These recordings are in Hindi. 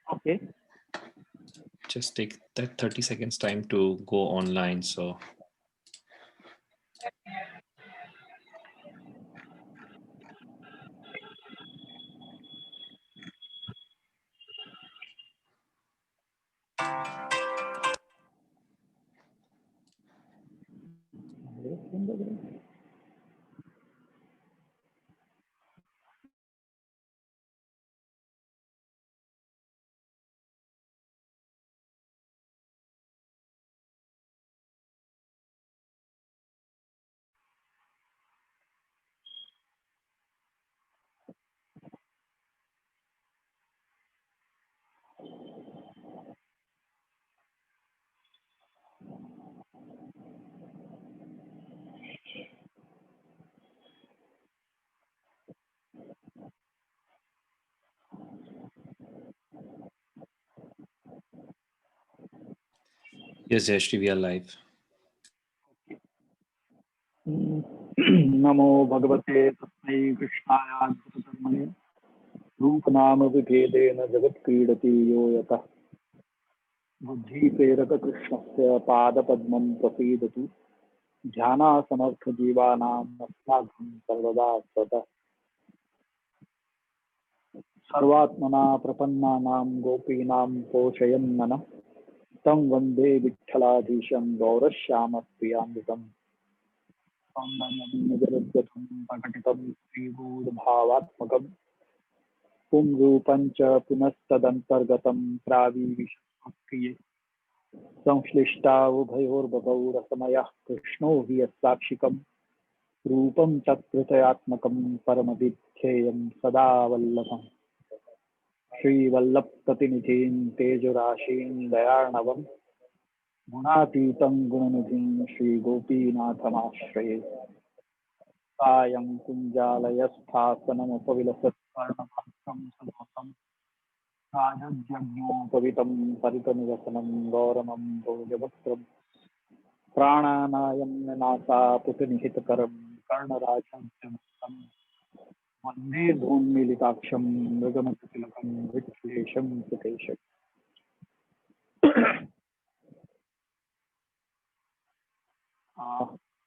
Okay. Just take that 30 seconds time to go online. So yes, Jayashri, we are live. नमो भगवते तस्मै कृष्णाय अद्भुतकर्मणे रूपनाम विभेदेन जगत्क्रीडति यो यतः बुद्धिप्रेरक कृष्णस्य पादपद्मं प्रसीदतु ध्यानासमर्थजीवानां अस्माकं सर्वदा सतः सर्वात्मना प्रपन्नानां गोपीनां पोषयन् मनः तं वन्दे विठ्ठलाधीशं गौरश्यामप्रियान्वितम् सौन्दर्यं प्रकटितं श्रीगूढभावात्मकं पुंरूपं च पुनस्तदन्तर्गतं प्राविविशक्रिये संश्लिष्टा उभयोर्बभौ रसमयः कृष्णो हि यत्साक्षिकं रूपं तत्कृतयात्मकं परमविध्येयं सदा वल्लभम् श्रीवल्लभप्रतिनिधिं तेजराशीं दयार्णवं गुणातीतं गुणनिधिं श्रीगोपीनाथमाश्रये सायं कुञ्जालयस्थासनमुपविलसत्कर्णपात्रं सदोषं राजज्ञोपवितं परितनिवसनं गौरमं भोजवक्त्रं प्राणानायं नासापुटनिहितकरं कर्णराजं वन्दे धूम्मिलिताक्षं मृगमतिलकं विश्लेषं सुकेशम्।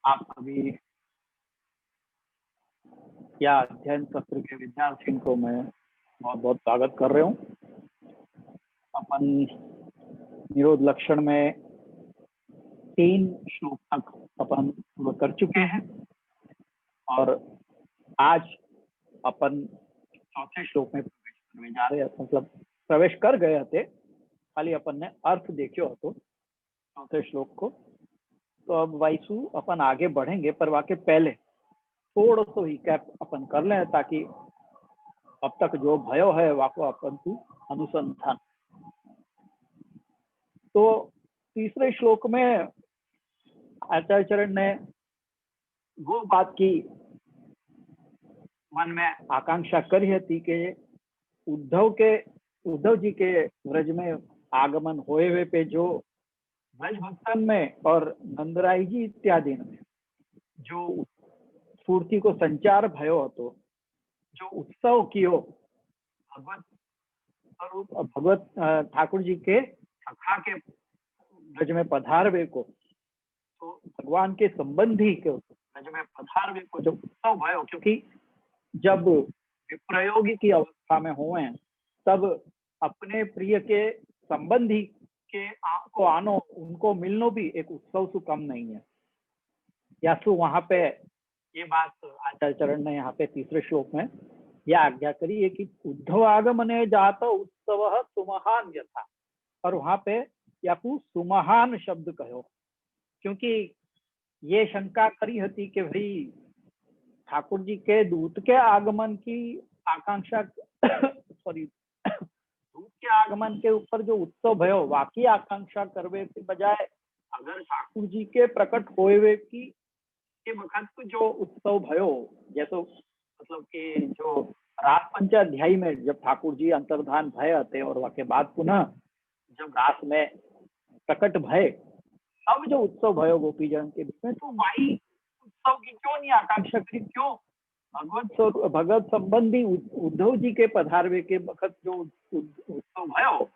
आप सभी या अध्ययन सत्र के विद्यार्थियों को मैं बहुत बहुत स्वागत कर रहा हूँ। अपन निरोध लक्षण में 3 श्लोक तक अपन पूरा कर चुके हैं और आज अपन चौथे श्लोक में प्रवेश करने जा रहे हैं। मतलब प्रवेश कर गए थे, खाली अपन ने अर्थ देखो तो चौथे श्लोक को। तो अब वाइसु अपन आगे बढ़ेंगे, पर वाके पहले थोड़ा सा रिकैप अपन कर लें ताकि अब तक जो भयो है वाको अपन को अनुसंधान। तो तीसरे श्लोक में आचार्य चरण ने वो बात की मन में आकांक्षा करी थी कि उद्धव जी के व्रज में आगमन होए हुए पे जो ब्रज भक्तन में और नंदराई जी इत्यादि में जो स्फूर्ति को संचार भयो तो जो उत्सव कियो भगवत ठाकुर जी के सखा के ब्रज में पधारवे को, तो भगवान के संबंधी के ब्रज में पधारवे को जो उत्सव भयो, क्योंकि जब विप्रयोगी की अवस्था में हुए तब अपने प्रिय के संबंधी के आपको आनो उनको मिलनो भी एक उत्सव से कम नहीं है। यासु वहां पे ये बात आचार्य चरण ने यहाँ पे तीसरे श्लोक में यह आज्ञा करी है कि उद्धव आगमने जात उत्सव सुमहान यथा, और वहां पे याकू सुमहान शब्द कहो, क्योंकि ये शंका करी थी कि भाई ठाकुर जी के दूत के आगमन की आकांक्षा सॉरी दूत के आगमन के ऊपर जो उत्सव भयो वाकी आकांक्षा करवे के बजाय अगर ठाकुर जी के प्रकट होए की के वक्त जो उत्सव भयो, जैसे मतलब कि जो रास पंचाध्यायी में जब ठाकुर जी अंतर्धान भय थे और वाके बाद पुनः जब रास में प्रकट भय अब जो उत्सव भयो गोपीजन के बीच में, तो वही उत्सव की क्यों नहीं आकांक्षा करी? क्यों भगवत संबंधी उद्धव जी के पधारवे के वक्त जो उत्सव भयो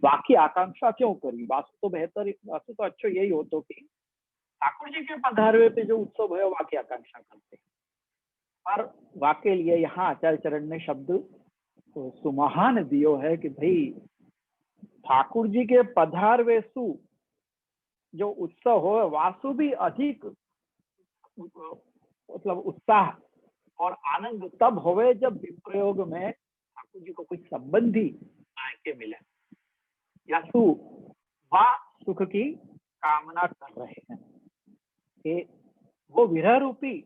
वाकी आकांक्षा क्यों करी? वास्तु तो बेहतर, वास्तु तो अच्छो यही होतो कि ठाकुर जी के पधारवे पे जो उत्सव है वाकी आकांक्षा करते, पर वाके लिए यहाँ आचार्य चरण ने शब्द तो सुमहान दियो है कि भाई ठाकुर जी के पधारवे सु जो उत्सव हो वासु भी अधिक मतलब उत्साह और आनंद तब होवे जब विप्रयोग में ठाकुर जी को कोई संबंधी आए के मिले या सु वह सुख की कामना कर रहे हैं कि वो विरह रूपी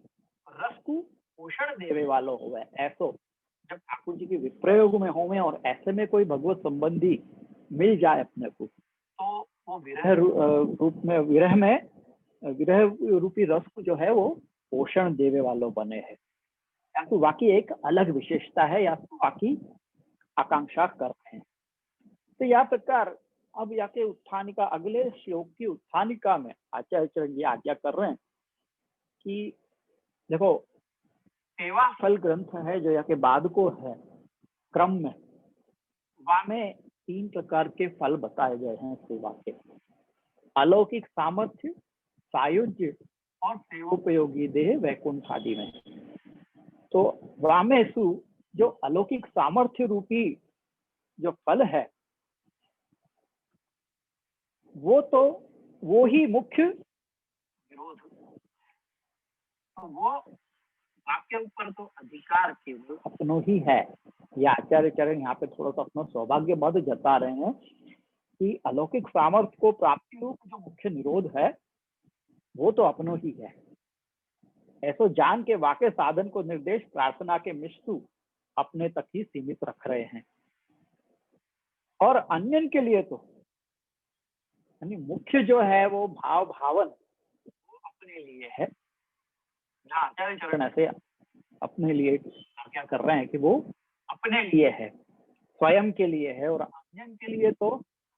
रस को पोषण देवे वालों होवे, ऐसो जब ठाकुर जी के विप्रयोग में होवे और ऐसे में कोई भगवत संबंधी मिल जाए अपने को, तो वो विरह रूप में विरह रूपी रस को जो है वो पोषण देवे वालों बने हैं। या तो वाकी एक अलग विशेषता है या तो वाकी आकांक्षा कर रहे हैं। तो यह प्रकार अब याके उत्थानिका अगले श्लोक की उत्थानिका में आचार्य चरण ये आज्ञा कर रहे हैं कि देखो सेवा फल ग्रंथ है जो याके बाद को है क्रम में, वहां में 3 प्रकार के फल बताए गए हैं सेवा के, अलौकिक सामर्थ्य, सायुज्य और सेवोपयोगी देह वैकुंठ आदि में। तो वामेसु जो अलौकिक सामर्थ्य रूपी जो फल है वो ही मुख्य विरोध, तो वो आपके ऊपर तो अधिकार केवल अपनो ही है। ये आचार्य चरण यहाँ पे थोड़ा सा अपना सौभाग्य मद जता रहे हैं कि अलौकिक सामर्थ्य को प्राप्ति रूप जो मुख्य निरोध है वो तो अपनो ही है। ऐसो जान के वाके साधन को निर्देश प्रार्थना के मिश्रु अपने तक ही सीमित रख रहे हैं और अन्यन के लिए तो यानी मुख्य जो है वो भाव भावन वो अपने लिए है। जहाँ आचार्य चरण ऐसे अपने लिए क्या कर रहे हैं कि वो अपने लिए है, स्वयं के लिए है, और अन्यन के लिए तो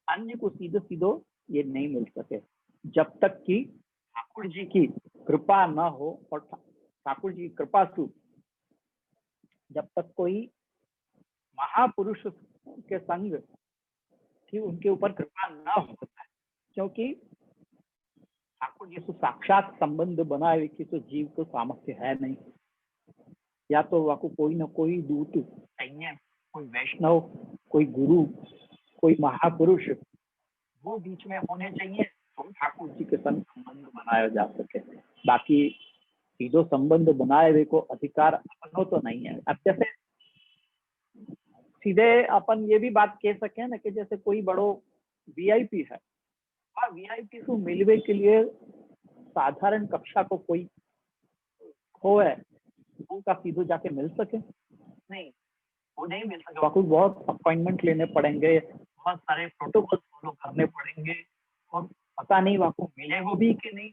अन्य को सीधे सीधो ये नहीं मिल सके जब तक कि ठाकुर जी की कृपा न हो। और ठाकुर जी की कृपा से जब तक कोई महापुरुष के संग की उनके ऊपर कृपा न हो सकता है, क्योंकि ठाकुर जी से साक्षात संबंध बनाए कि तो जीव को सामर्थ्य है नहीं, या तो वह को कोई न कोई दूत चाहिए, कोई वैष्णव, कोई गुरु, कोई महापुरुष वो बीच में होने चाहिए तो ठाकुर जी के संग संबंध बनाया जा सके। बाकी सीधो संबंध बनाए हुए को अधिकार अपनो तो नहीं है। अब जैसे सीधे अपन ये भी बात कह सके ना कि जैसे कोई बड़ो वीआईपी है और वीआईपी को मिलवे के लिए साधारण कक्षा को कोई हो है उनका सीधो जाके मिल सके नहीं, वो नहीं मिल सके। वहाँ बहुत अपॉइंटमेंट लेने पड़ेंगे, बहुत सारे प्रोटोकॉल फॉलो करने पड़ेंगे और पता नहीं वहाँ को मिलेगा भी कि नहीं,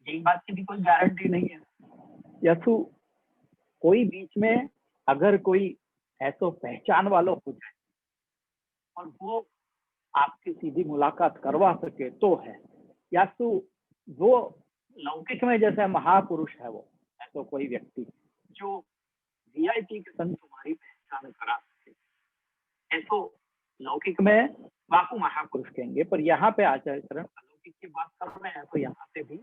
यही बात की भी कोई गारंटी नहीं है। या तो कोई बीच में अगर कोई ऐसा पहचान वालों हो जाए और वो आपकी सीधी मुलाकात करवा सके तो है, या तो वो लौकिक में जैसे महापुरुष है वो ऐसा कोई व्यक्ति जो वीआईपी के संग तुम्हारी पहचान करा सके, ऐसो लौकिक में वाकु महापुरुष कहेंगे। पर यहाँ पे आचार्य चरण अलौकिक की बात कर रहे हैं तो यहाँ पे भी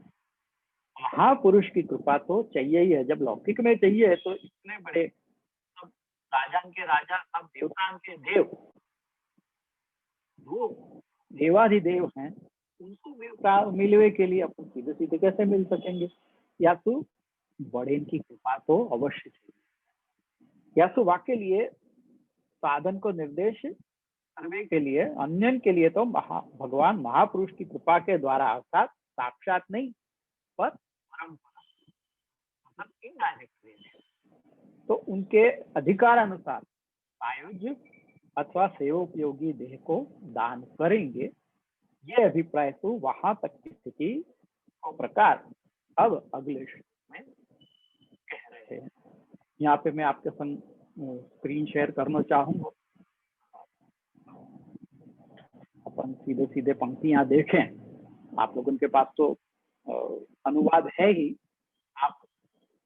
महापुरुष की कृपा तो चाहिए ही है। जब लौकिक में चाहिए तो इतने बड़े सब राजान के राजा, सब देवतान के देव, वो देवाधिदेव हैं, उनको मिलवे के लिए अपन सीधे सीधे कैसे मिल सकेंगे? या तो बड़े की कृपा तो अवश्य चाहिए, या तो वाके लिए साधन को निर्देश करने के लिए अन्यन के लिए तो भगवान महापुरुष की कृपा के द्वारा, अर्थात साक्षात नहीं पर परंपरा मतलब इनडायरेक्ट तो उनके अधिकार अनुसार आयोज्य अथवा सेवोपयोगी देह को दान करेंगे। ये अभिप्राय तो वहां तक की स्थिति को प्रकार अब अगले में कह रहे हैं। यहाँ पे मैं आपके संग स्क्रीन शेयर करना चाहूंगा, अपन सीधे सीधे पंक्तियां देखें। आप लोगों के पास तो अनुवाद है ही, आप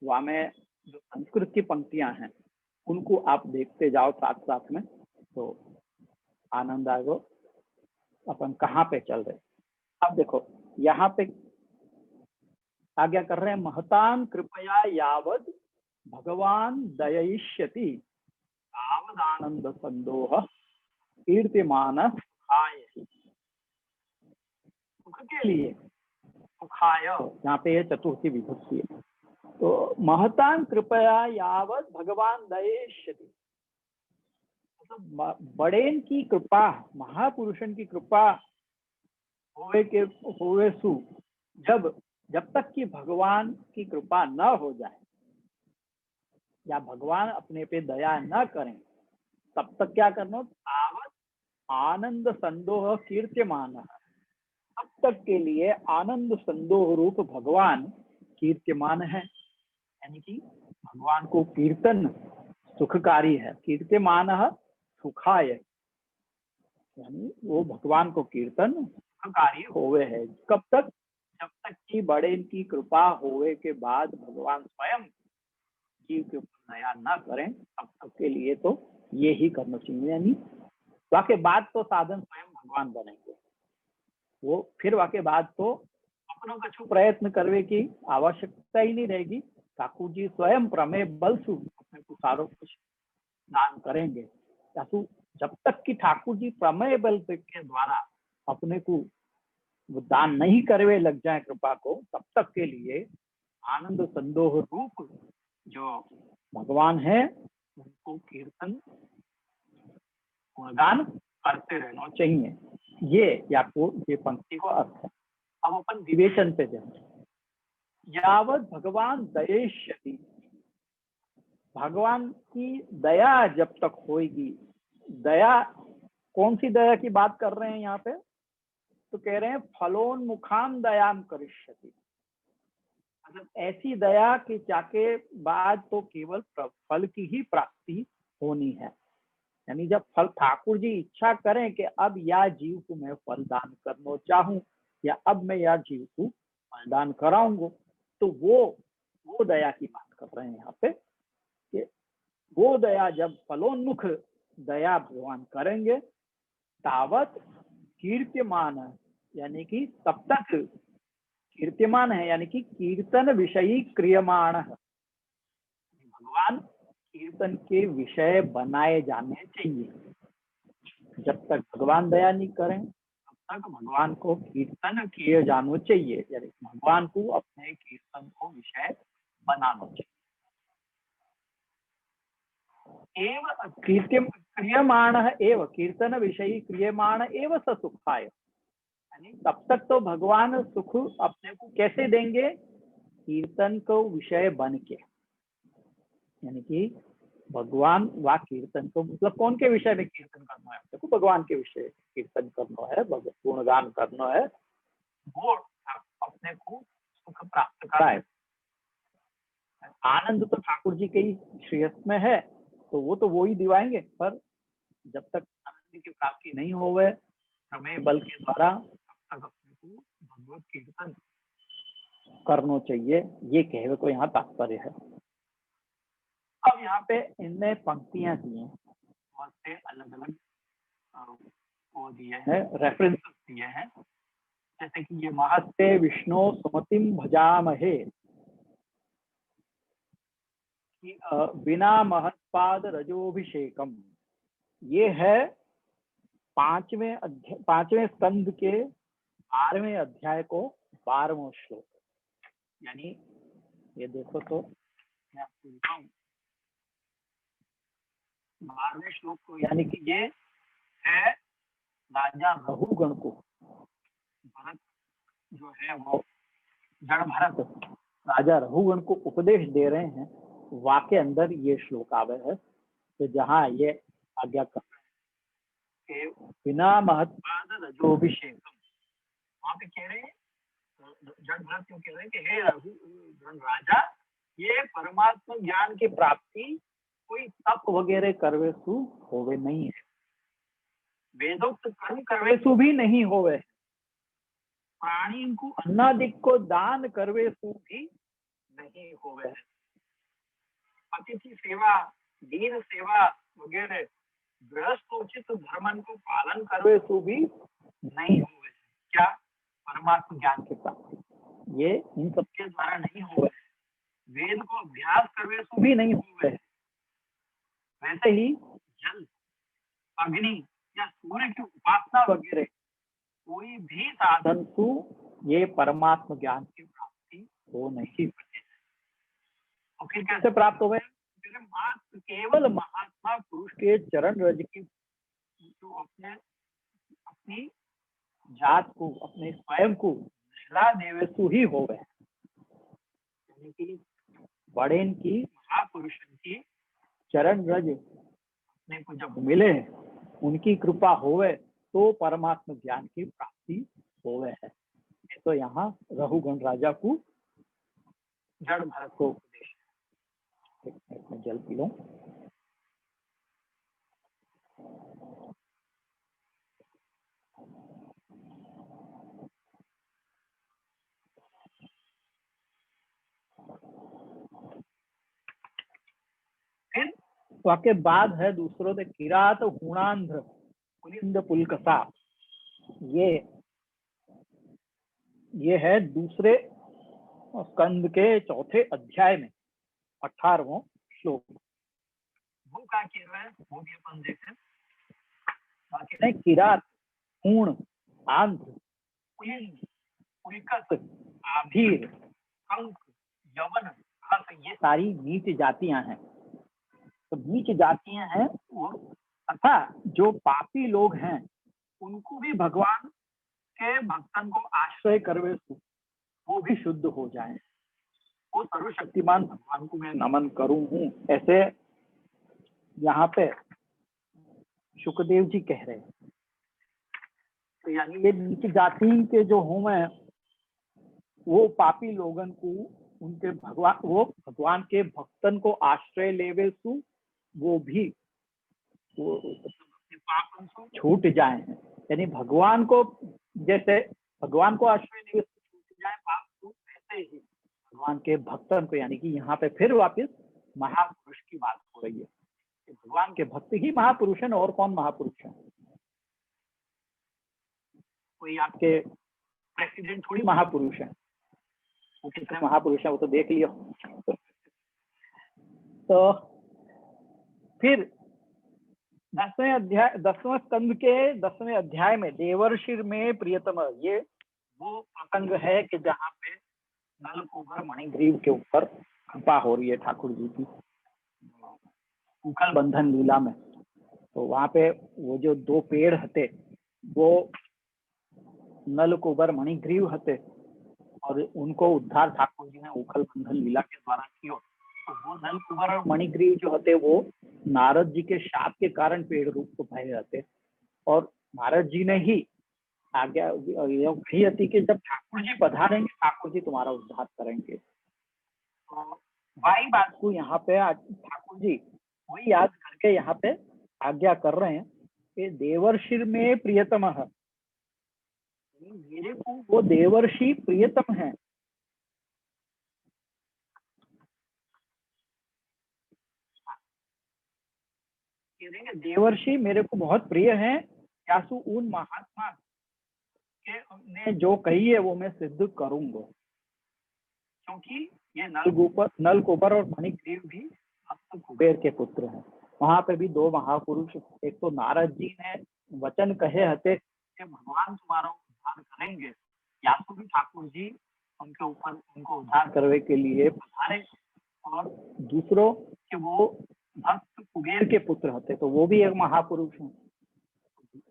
वहां में जो संस्कृत की पंक्तियां हैं उनको आप देखते जाओ साथ साथ में, तो आनंद आएगा। अपन कहाँ पे चल रहे। अब देखो यहाँ पे आज्ञा कर रहे हैं, महतां कृपया यावद भगवान दयिष्यति तावदानंद संदोह कीर्तिमान सुखाय। सुख के लिए, सुखाय यहाँ पे ये चतुर्थी विभक्ति है। तो महतां कृपया यावत भगवान दयिष्यति, मतलब बड़ेन की कृपा, महापुरुषन की कृपा होवे सु, जब तक कि भगवान की कृपा न हो जाए या भगवान अपने पे दया न करें, तब तक क्या करना, तावत आनंद संदोह कीर्त्यमान, तब तक के लिए आनंद संदोह रूप भगवान कीर्त्यमान है। यानी कि भगवान को कीर्तन सुखकारी है, कीर्त्यमान सुखाय, यानी वो भगवान को कीर्तन सुखकारी होवे है। कब तक, जब तक कि बड़े की कृपा होवे के बाद भगवान स्वयं जीव के ऊपर दया न करें, तब तक के लिए तो ये ही करना चाहिए। यानी वाके बाद तो साधन स्वयं भगवान बनेंगे, वो फिर वाके बाद तो अपनों कछु प्रयत्न करने की आवश्यकता ही नहीं रहेगी। ठाकुर जी स्वयं प्रमेय बल से अपने को सारो कुछ दान करेंगे। जब तक कि ठाकुर जी प्रमेय बल के द्वारा अपने को वो दान नहीं करवे लग जाए कृपा को, तब तक के लिए आनंद संदोह रूप जो भगवान है उनको कीर्तन गुणगान करते रहना चाहिए। ये पंक्ति को अर्थ है। अब अपन विवेचन पे जाए। यावत भगवान दयेष्यति, भगवान की दया जब तक होगी, दया कौन सी दया की बात कर रहे हैं यहाँ पे, तो कह रहे हैं फलोन्मुखान दयाम करिष्यति, मतलब ऐसी दया कि जाके बाद तो केवल फल की ही प्राप्ति होनी है। यानी जब फल ठाकुर जी इच्छा करें कि अब या जीव को मैं फलदान करना चाहूं, या अब मैं या जीव को फलदान कराऊंगा, तो वो दया की बात कर रहे हैं यहाँ पे कि वो दया जब फलोन्मुख दया भगवान करेंगे, तावत कीर्त्यमान, यानी कि तब तक कीर्त्यमान है, यानी कि कीर्तन विषयी क्रियमाण, भगवान कीर्तन के विषय बनाए जाने चाहिए। जब तक भगवान दया नहीं करें तब तक भगवान को कीर्तन किए जाना चाहिए, यानी भगवान को अपने कीर्तन को विषय बनाना चाहिए। एव क्रियमाण एव कीर्तन विषयी क्रियमाण एव स सुखाय, यानी तब तक तो भगवान सुख अपने को कैसे देंगे, कीर्तन को विषय बन के। यानी कि भगवान व कीर्तन को, मतलब कौन के विषय में कीर्तन करना है, देखो भगवान के विषय कीर्तन करना है, गुणगान करना है, वो अपने को सुख प्राप्त कराए। आनंद तो ठाकुर जी के ही श्रेयस में है, तो वो ही दिवाएंगे, पर जब तक आनंद की प्राप्ति नहीं होवे प्रमेय बल के द्वारा, तब तक अपने को भगवत कीर्तन करना चाहिए। ये कहवे को यहाँ तात्पर्य है। अब यहाँ पे इनने पंक्तियां दी हैं, बहुत से अलग अलग वो दिए हैं, रेफरेंसेस दिए हैं, जैसे कि ये महत्ते विष्णु सुमतिम भजामहे, बिना महत्पाद रजोभिषेकम, ये है पांचवें स्कंद के 12वें अध्याय को 12वां श्लोक। यानी ये देखो तो मैं आपको दिखाऊं 12वें श्लोक को, यानी कि ये है राजा रघुगण को, भरत जो है वो जड़ भरत राजा रघुगण को उपदेश दे रहे हैं, वाके अंदर ये श्लोक आवे है। तो जहाँ ये आज्ञा कर के बिना महत्पाद रजोभिषेकम, वहां पे कह रहे हैं जड़ भरत क्यों कह रहे हैं कि हे रघुगण राजा, ये परमात्मा ज्ञान की प्राप्ति कोई तप वगैरह करवेसु होवे नहीं है, वेदोक्त कर्म करवेसु भी नहीं होवे, प्राणी को अन्नादिक को दान करवेसु भी नहीं होवे है, अतिथि सेवा, दीन सेवा वगैरह गृहस्थोचित धर्मन को पालन करवेसु भी नहीं हुए। क्या? परमात्म ज्ञान की प्राप्ति, ये इन सबके द्वारा नहीं हुए। वेद को अभ्यास करवे सो भी नहीं हुए। वैसे ही जल, अग्नि या सूर्य की उपासना वगैरह कोई भी साधन से ये परमात्म ज्ञान की प्राप्ति हो नहीं सकती। तो फिर कैसे प्राप्त हो गए? मात्र केवल महात्मा पुरुष के चरण रज की जो अपनी जात को, अपने स्वयं को नहला देवेसु ही हो गए। यानी कि बड़ेन की, महापुरुषन की चरण रज अपने को जब मिले, उनकी कृपा होवे तो परमात्म ज्ञान की प्राप्ति होवे है। तो यहाँ रघुगण राजा को जड़ भरत को उपदेश। एक मिनट में जल पी लो। फिर वाक्य बाद है दूसरों से किरात हुणांध्र पुलिंद पुलकसा। ये है दूसरे स्कंद के चौथे अध्याय में 18वां श्लोक। वो क्या कह रहा है वो भी अपन देखें। बाकी नहीं, किरात, हूण, आंध्र, पुलिंद, पुलकस, आभीर, कंक, यवन, ये सारी नीच जातियां हैं। तो नीच जातियां हैं तथा जो पापी लोग हैं उनको भी भगवान के भक्तन को आश्रय करवे वो भी शुद्ध हो जाए। वो सर्वशक्तिमान भगवान को मैं नमन करूं हूं, ऐसे यहाँ पे शुकदेव जी कह रहे हैं। तो यानी ये नीच जाति के जो हों वो पापी लोगन को उनके भगवान के भक्तन को आश्रय लेवे सु वो भी वो अपने पापों से छूट जाए हैं। यानी भगवान को, जैसे भगवान को आश्रय लेवे से छूट जाए पाप तो वैसे ही भगवान के भक्तन को, यानी कि यहाँ पे फिर वापस महापुरुष की बात हो रही है कि भगवान के भक्त ही महापुरुष हैं। और कौन महापुरुष है? कोई आपके प्रेसिडेंट थोड़ी महापुरुष है। वो कितने महापुरुष है वो तो देख लियो। तो फिर 10वें स्कंद के 10वें अध्याय में देवर्षि में प्रियतम, ये वो प्रसंग है कि जहाँ पे नलकूबर मणिग्रीव के ऊपर कृपा हो रही है ठाकुर जी की उखल बंधन लीला में। तो वहां पे वो जो दो पेड़ हते वो नलकूबर मणिग्रीव हते और उनको उद्धार ठाकुर जी ने उखल बंधन लीला के द्वारा किया। तो वो नलकूबर और मणिग्रीव जो हते वो नारद जी के शाप के कारण पेड़ रूप को भय रहते और नारद जी ने ही आज्ञा कही थी कि जब ठाकुर जी पधारेंगे ठाकुर जी तुम्हारा उद्धार करेंगे। तो वही बात को यहाँ पे ठाकुर जी वही याद करके यहाँ पे आज्ञा कर रहे हैं कि देवर्षि में प्रियतम है। मेरे को वो देवर्षि प्रियतम है। देवर्षि मेरे को बहुत प्रिय है। यासु उन महात्मा के ने जो कही है वो मैं सिद्ध करूंगा, क्योंकि ये नलकूबर और मणिग्रीव भी भक्त कुबेर के पुत्र हैं। वहां पे भी दो महापुरुष, एक तो नारद जी ने वचन कहे हते कि भगवान तुम्हारा उद्धार करेंगे, या तो भी ठाकुर जी उनके ऊपर उनको उद्धार करने के लिए पधारे, और दूसरों कि वो भक्त कुबेर के पुत्र होते, तो वो भी एक महापुरुष हैं।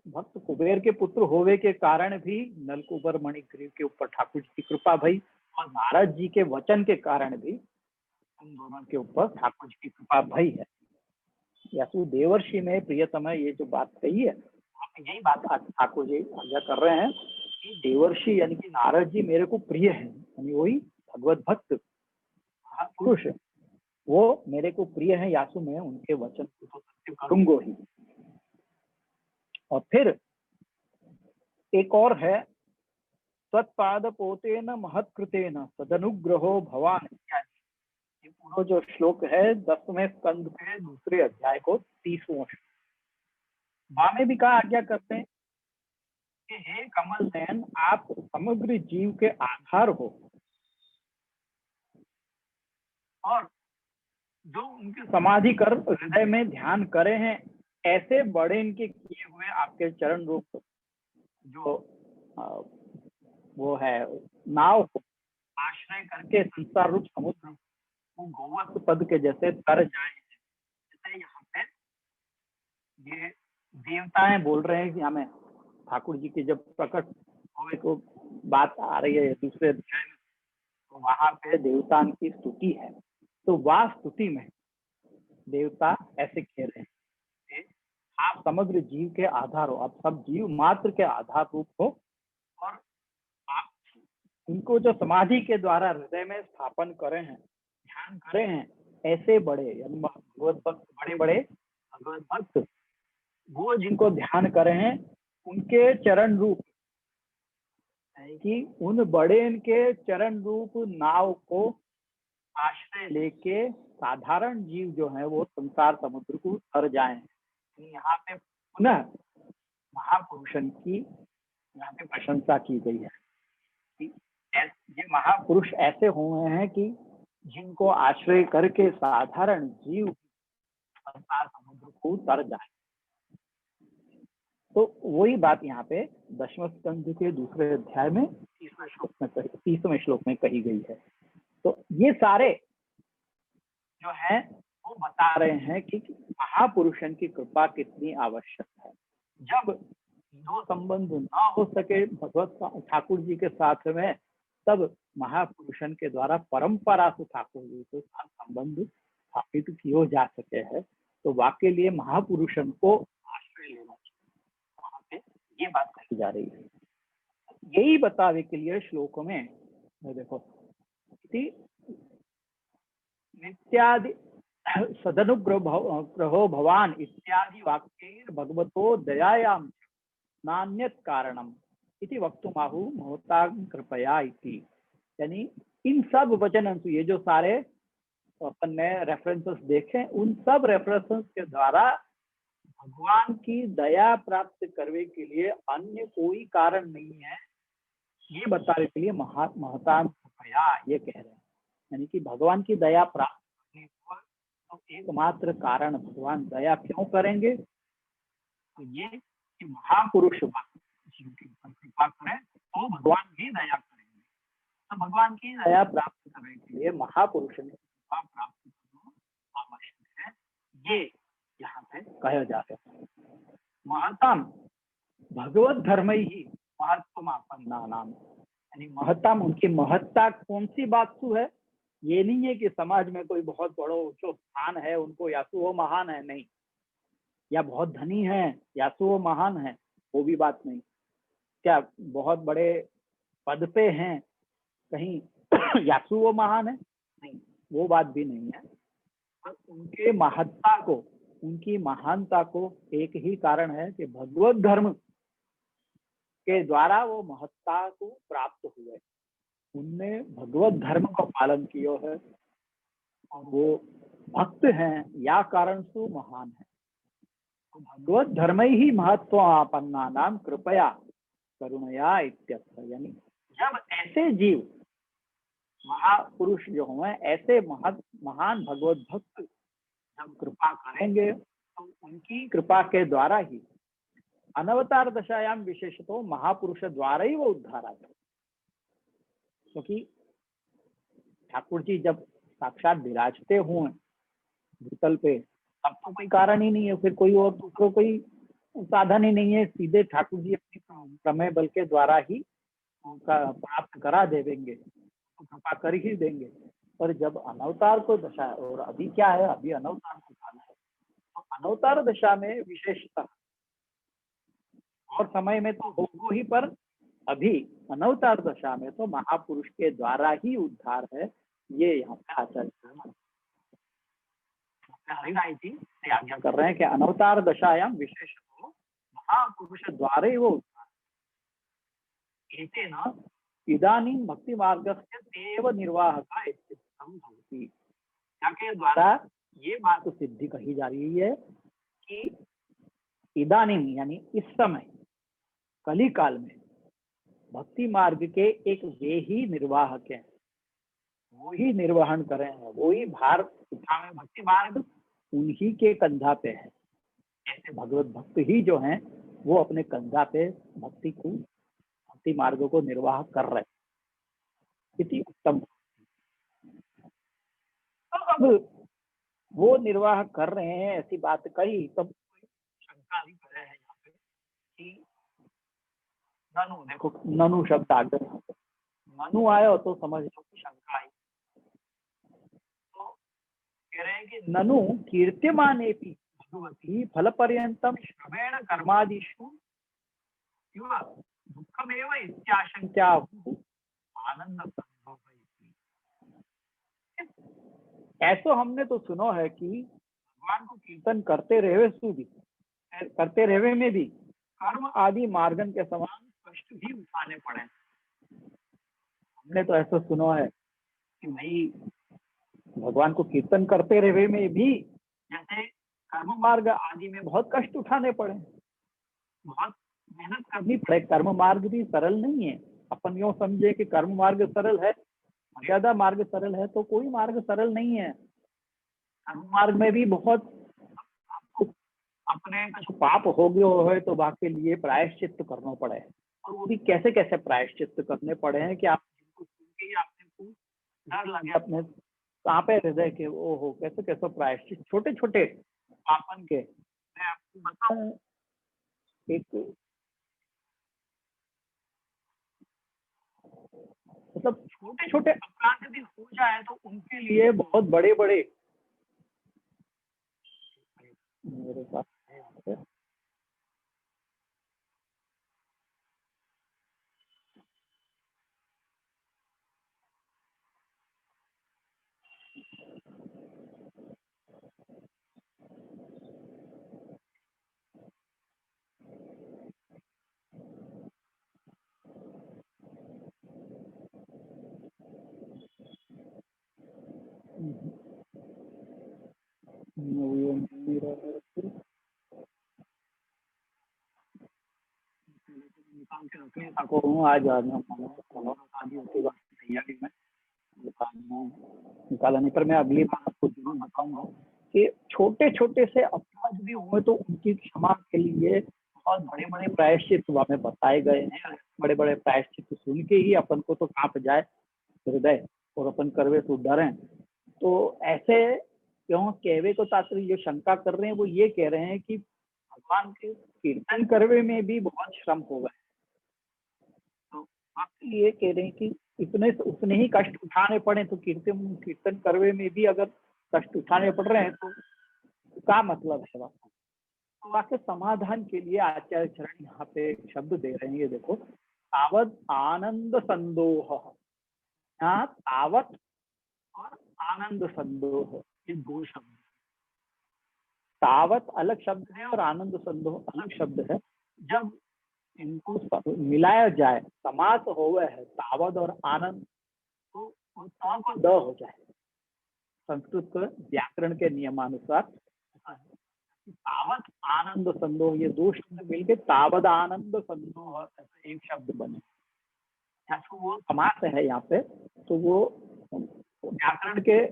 भक्त कुबेर के पुत्र होवे के कारण भी नलकूबर मणिग्रीव के ऊपर ठाकुर जी की कृपा भई, और नारद जी के वचन के कारण भी उन दोनों के ऊपर ठाकुर जी की कृपा भई है। यासु देवर्षि में प्रियतम है, ये जो बात कही है यही बात ठाकुर जी आज्ञा कर रहे हैं कि देवर्षि यानी कि नारद जी मेरे को प्रिय है, यानी वही भगवत भक्त पुरुष वो मेरे को प्रिय है। यासु मैं उनके वचन को तो सत्य करूंगा ही। और फिर एक और है, तत्पाद पोतेन महत्कृतेन सदनुग्रहो भवान इत्यादि। ये पूरा जो श्लोक है 10वें स्कंद के दूसरे अध्याय को 30वां। वामे भी कहा आज्ञा करते हैं कि हे कमल नयन, आप समग्र जीव के आधार हो, और जो उनके समाधि कर हृदय में ध्यान करे हैं, ऐसे बड़े इनके किए हुए आपके चरण रूप जो वो है नाव को आश्रय करके संसार रूप समुद्र वो गोवत्स पद के जैसे तर जाए। जैसे यहाँ पे ये देवताएं बोल रहे हैं कि हमें ठाकुर जी के जब प्रकट होने को बात आ रही है दूसरे अध्याय में, तो वहां पे देवता की स्तुति है। तो वह स्तुति में देवता ऐसे कह रहे हैं कि आप समग्र जीव के आधार हो, आप सब जीव मात्र के आधार रूप हो, और आप इनको जो समाधि के द्वारा हृदय में स्थापन करे हैं, ध्यान करे हैं, ऐसे बड़े यानी भगवत भक्त, बड़े बड़े भगवत भक्त वो जिनको ध्यान करे हैं, उनके चरण रूप कि उन बड़े इनके चरण रूप नाव को आश्रय लेके साधारण जीव जो है वो संसार समुद्र को तर जाए। यहाँ पे पुनः महापुरुषन की यहाँ पे प्रशंसा की गई है कि ये महापुरुष ऐसे हुए हैं कि जिनको आश्रय करके साधारण जीव संसार समुद्र को तर जाए। तो वही बात यहाँ पे दशम स्कंध के दूसरे अध्याय में 30वें श्लोक में कही गई है। तो ये सारे जो है वो बता रहे हैं कि महापुरुषन की कृपा कितनी आवश्यक है। जब दो संबंध ना हो सके भगवत ठाकुर जी के साथ में, तब महापुरुषन के द्वारा परंपरा से ठाकुर जी के साथ संबंध स्थापित किया जा सके है। तो वाकई लिए महापुरुषन को आश्रय लेना चाहिए। वहां पे ये बात कही जा रही है। यही बतावे के लिए श्लोकों में देखो नित्यादि सदनुग्रहो भवान इत्यादि वाक्यैर भगवतो दयायां नान्यत कारणम इति वक्तुमाहु महता कृपया इति। यानी इन सब वचन ये जो सारे अपन ने रेफरेंसेस देखे, उन सब रेफरेंसेस के द्वारा भगवान की दया प्राप्त करने के लिए अन्य कोई कारण नहीं है, ये बताने के लिए महता कृपया ये कह रहे हैं। यानी कि भगवान की दया प्राप्त करने पर तो एकमात्र कारण भगवान दया क्यों करेंगे, तो ये कि महापुरुष जिनके ऊपर कृपा करें तो भगवान भी दया करेंगे। तो भगवान की दया प्राप्त करने के लिए महापुरुष ने कृपा प्राप्त करना आवश्यक है, ये यहाँ पे कहा जा रहा है। महताम भगवत धर्म ही महत्वमापन्ना नाम, यानी महत्तम उनकी महत्ता कौन सी बात सु है, ये नहीं है कि समाज में कोई बहुत बड़ो ऊंचो स्थान है उनको या तो वो महान है, नहीं, या बहुत धनी है या तो वो महान है, वो भी बात नहीं, क्या बहुत बड़े पद पे हैं कहीं या तो वो महान है, नहीं, वो बात भी नहीं है। पर उनके महत्ता को, उनकी महानता को एक ही कारण है कि भगवत धर्म के द्वारा वो महत्ता को प्राप्त हुए, उनने भगवत धर्म का पालन किया है और वो भक्त हैं या कारण से महान है। तो भगवत धर्म ही महत्व आपन्ना नाम कृपया करुणया इत्यर्थ। यानी जब ऐसे जीव महापुरुष जो हुए, ऐसे महान भगवत भक्त जब कृपा करेंगे तो उनकी कृपा के द्वारा ही अनवतार दशायाम विशेषतो महापुरुष द्वारा ही वो उद्धार आता है। क्योंकि ठाकुर जी जब साक्षात विराजते हुए भूतल पे, तब तो कोई कारण ही नहीं है, फिर कोई और दूसरा कोई साधन ही नहीं है, सीधे ठाकुर जी अपनी प्रमेय बल के द्वारा ही उनका प्राप्त करा देंगे, तो कृपा कर ही देंगे। पर जब अनवतार को दशा, और अभी क्या है, अभी अनवतार को काल है, तो अनवतार दशा में विशेषता, और समय में तो होगा ही, पर अभी अनवतार दशा में तो महापुरुष के द्वारा ही उद्धार है, ये यहाँ पे आचार्य हरिराय जी से आज्ञा कर रहे हैं कि अनवतार दशायाम विशेष तो महापुरुष द्वारा ही वो उद्धार। न इदानीं भक्ति मार्ग से देव निर्वाह का भवति, के द्वारा ये बात सिद्धि कही जा रही है कि इदानीं यानी इस समय कली काल में भक्ति मार्ग के एक वे ही निर्वाहक हैं, वो ही निर्वहन कर रहे हैं, वो ही भार उठावे, भक्ति मार्ग उन्हीं के कंधा पे है। ऐसे भगवत भक्त ही जो हैं वो अपने कंधा पे भक्ति मार्ग को निर्वाह कर रहे हैं। कितनी उत्तम। तो अब वो निर्वाह कर रहे हैं, ऐसी बात कही, तब शंका भी करे है यहाँ पे कि ननु, देखो ननु शब्द आ गया, ननु आया तो समझ लो कि शंका आई। तो कह रहे हैं कि ननु कीर्त्यमाने भगवती फल पर्यंतम श्रवेण कर्मादिषु दुःखमेव इत्याशंका आनंद संभव। ऐसो हमने तो सुनो है कि भगवान को कीर्तन करते रहे में भी कर्म आदि मार्गन के समान कष्ट भी उठाने पड़े। हमने तो ऐसा सुनो है कि भाई भगवान को कीर्तन करते रहे में भी जैसे कर्म मार्ग आदि में बहुत कष्ट उठाने पड़े, बहुत मेहनत करनी पड़े। कर्म मार्ग भी सरल नहीं है। अपन यूं समझे कि कर्म मार्ग सरल है, मर्यादा मार्ग सरल है, तो कोई मार्ग सरल नहीं है। कर्म मार्ग में भी बहुत अपने कुछ पाप हो गए हो तो बाकी लिए प्रायश्चित करना पड़े, और वो भी कैसे कैसे प्रायश्चित करने पड़े हैं कि आप जिनको सुन के ही आपको डर लगे अपने कांपे हृदय के, ओ हो कैसे कैसे प्रायश्चित छोटे छोटे पापन के। मैं आपको बताऊं, एक मतलब छोटे छोटे अपराध भी हो जाए तो उनके लिए बहुत बड़े बड़े, मेरे पास है यहाँ पे, निकाल के रखने सको हूँ आज तैयारी में निकाला नहीं, पर मैं अगली बार आपको जरूर बताऊंगा कि छोटे छोटे से अपराध भी हुए तो उनकी क्षमा के लिए बहुत बड़े बड़े प्रायश्चित हमें बताए गए हैं। बड़े बड़े प्रायश्चित सुन के ही अपन को तो कांप जाए हृदय और अपन करवे तो डरें। तो ऐसे क्यों कहवे को तात्पर्य जो शंका कर रहे हैं वो ये कह रहे हैं कि भगवान के कीर्तन करवे में भी बहुत श्रम होगा, तो आप ये कह रहे हैं कि उतने ही कष्ट उठाने पड़े, तो कीर्तन करवे में भी अगर कष्ट उठाने पड़ रहे हैं तो क्या मतलब है। तो वाक्य समाधान के लिए आचार्य चरण यहाँ पे शब्द दे रहे हैं, ये देखो, तावत आनंद संदोह। यहाँ तावत और आनंद संदोह ये दो शब्द, तावत अलग शब्द है और आनंद संदोह अलग शब्द है। जब इनको मिलाया जाए, समास होवे है तावत और आनंद, तो ता को द हो जाए। संस्कृत व्याकरण के नियमानुसार तावत आनंद संदोह ये दो शब्द मिलके तावत आनंद संदोह एक शब्द बने। तो वो समास है यहाँ पे, तो वो व्याकरण के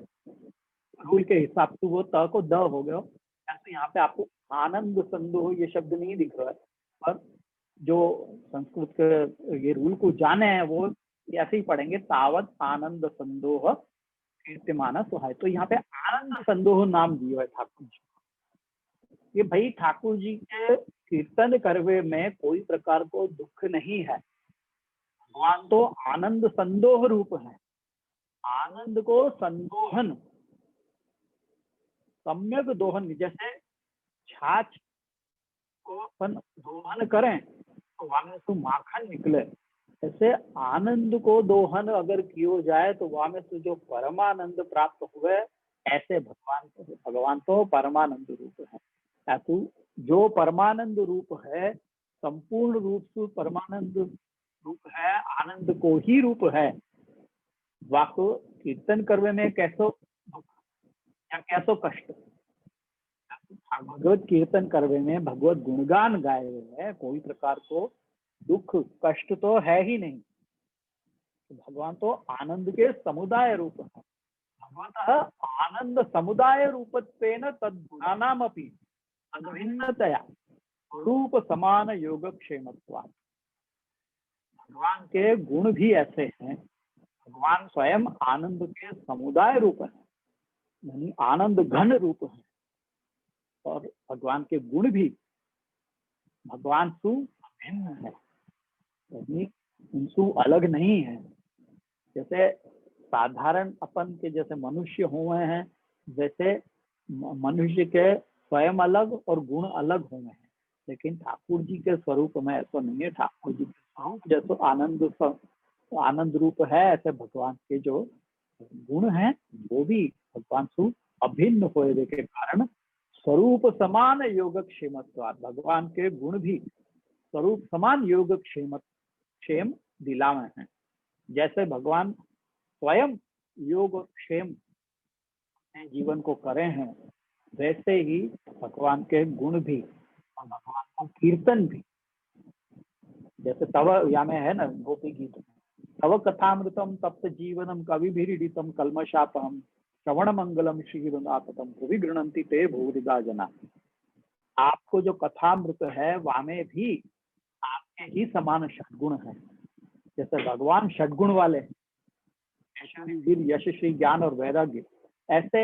रूल के हिसाब से वो त को द हो गया। तो यहाँ पे आपको आनंद संदोह ये शब्द नहीं दिख रहा है, पर जो संस्कृत के ये रूल को जाने हैं वो ऐसे ही पढ़ेंगे, तावत आनंद संदोह कीर्तिमाना सुहाय। तो यहाँ पे आनंद संदोह नाम दिया है ठाकुर जी। ये भाई ठाकुर जी के कीर्तन करवे में कोई प्रकार को दुख नहीं है। भगवान तो आनंद संदोह रूप है। आनंद को संदोहन, सम्यक दोहन, जैसे छाछ को अपन दोहन करें तो वहां से माखन निकले, ऐसे आनंद को दोहन अगर किया जाए तो वहां से जो परमानंद प्राप्त हुए, ऐसे भगवान तो परमानंद रूप है। अतु जो परमानंद रूप है, संपूर्ण रूप से परमानंद रूप है, आनंद को ही रूप है, वाको कीर्तन करने में कैसो दुख या कैसो कष्ट। भगवत कीर्तन करवे में भगवत गुणगान गाए हुए हैं, कोई प्रकार को दुख कष्ट तो है ही नहीं। भगवान तो आनंद के समुदाय रूप है। भगवतः आनंद समुदाय रूपत्वेन तद्गुणानामपि अभिन्नतया रूप समान योगक्षेमत्वात्। भगवान के गुण भी ऐसे हैं। भगवान स्वयं आनंद के समुदाय रूप है, यानी आनंद घन रूप है, और भगवान के गुण भी भगवान सु भिन्न है, यानी उनसु अलग नहीं है। जैसे साधारण अपन के जैसे मनुष्य हुए हैं, वैसे मनुष्य के स्वयं अलग और गुण अलग हुए हैं, लेकिन ठाकुर जी के स्वरूप में ऐसा नहीं है। ठाकुर जी के स्वरूप जैसे आनंद रूप है, ऐसे भगवान के जो गुण हैं वो भी भगवान सु अभिन्न होने के कारण स्वरूप समान योगक्षेमत्वात्, भगवान के गुण भी स्वरूप समान योगक्षेम दिलावे हैं। जैसे भगवान स्वयं योग क्षेम जीवन को करे हैं, वैसे ही भगवान के गुण भी और भगवान का कीर्तन भी। जैसे तव या में है ना गोपी गीत में, तव कथामृतम तप्त जीवनम कविभिरीडितम कल्मषापहम श्रवण मंगलम श्रीनाथतम भुवि गृह्णन्ति ते भूरिदा जना। आपको जो कथामृत है वामे भी आपके ही समान षडगुण है। जैसे भगवान षडगुण वाले, यश श्री ज्ञान और वैराग्य, ऐसे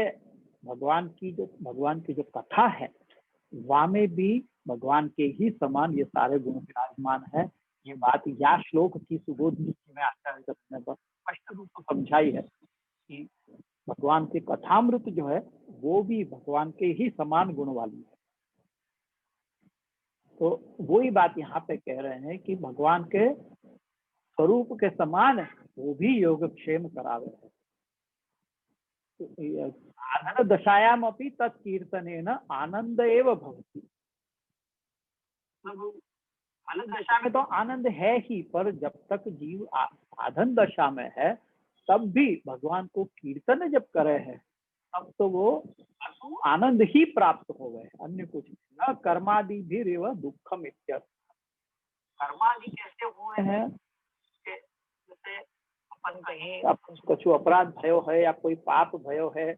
भगवान की जो कथा है वामे भी भगवान के ही समान ये सारे गुण विराजमान है। ये बात या श्लोक की सुबोध में आचार्य करने पर स्पष्ट रूप से समझाई है कि भगवान के कथामृत जो है वो भी भगवान के ही समान गुण वाली है। तो वही बात यहाँ पे कह रहे हैं कि भगवान के स्वरूप के समान है, वो भी योगक्षेम करावे है। साधन दशायाम अपनी तत्कीर्तनेन आनंद एव भवति। साधन दशा में तो आनंद है ही, पर जब तक जीव साधन दशा में है तब भी भगवान को कीर्तन जब करे है तब तो वो आनंद ही प्राप्त हो गए, अन्य कुछ न। कर्मादि भी रेव दुखम इत्यर्थ। कर्मादि कैसे हुए हैं? जैसे अपन कहीं अपन कुछ अपराध भयो है या कोई पाप भयो है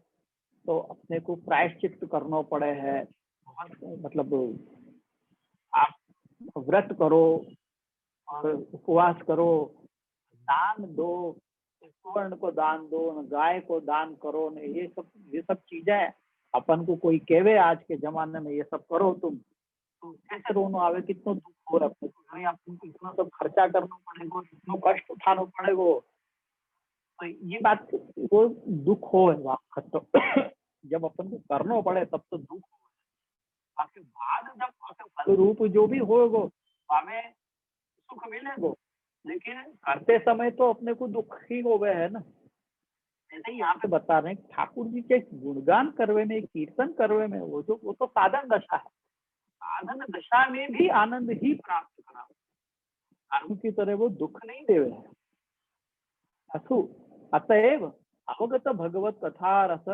तो अपने को प्रायश्चित करना पड़े है। मतलब आप व्रत करो और उपवास करो, दान दो, स्वर्ण को दान दो, गाय को दान करो, न ये सब चीजें अपन को कोई कहवे आज के जमाने में ये सब करो तुम, तो कैसे रोना आवे, कितना दुख हो रहा है। आपको इतना सब खर्चा करना पड़ेगा, इतना कष्ट उठाना पड़ेगा, तो ये बात वो दुख हो तो जब अपन को करना पड़े तब तो दुख हो। आपके बाद जब फल रूप जो भी होगा हमें सुख मिलेगा, लेकिन करते समय तो अपने को दुख ही हो गए है ना। ऐसे ही यहाँ पे बता रहे हैं ठाकुर जी के गुणगान करवे में, कीर्तन करवे में, वो तो साधन दशा है। साधन दशा में भी आनंद ही प्राप्त करा, आनंद की तरह वो दुख नहीं देवे है। अथु अतएव अवगत भगवत कथा रस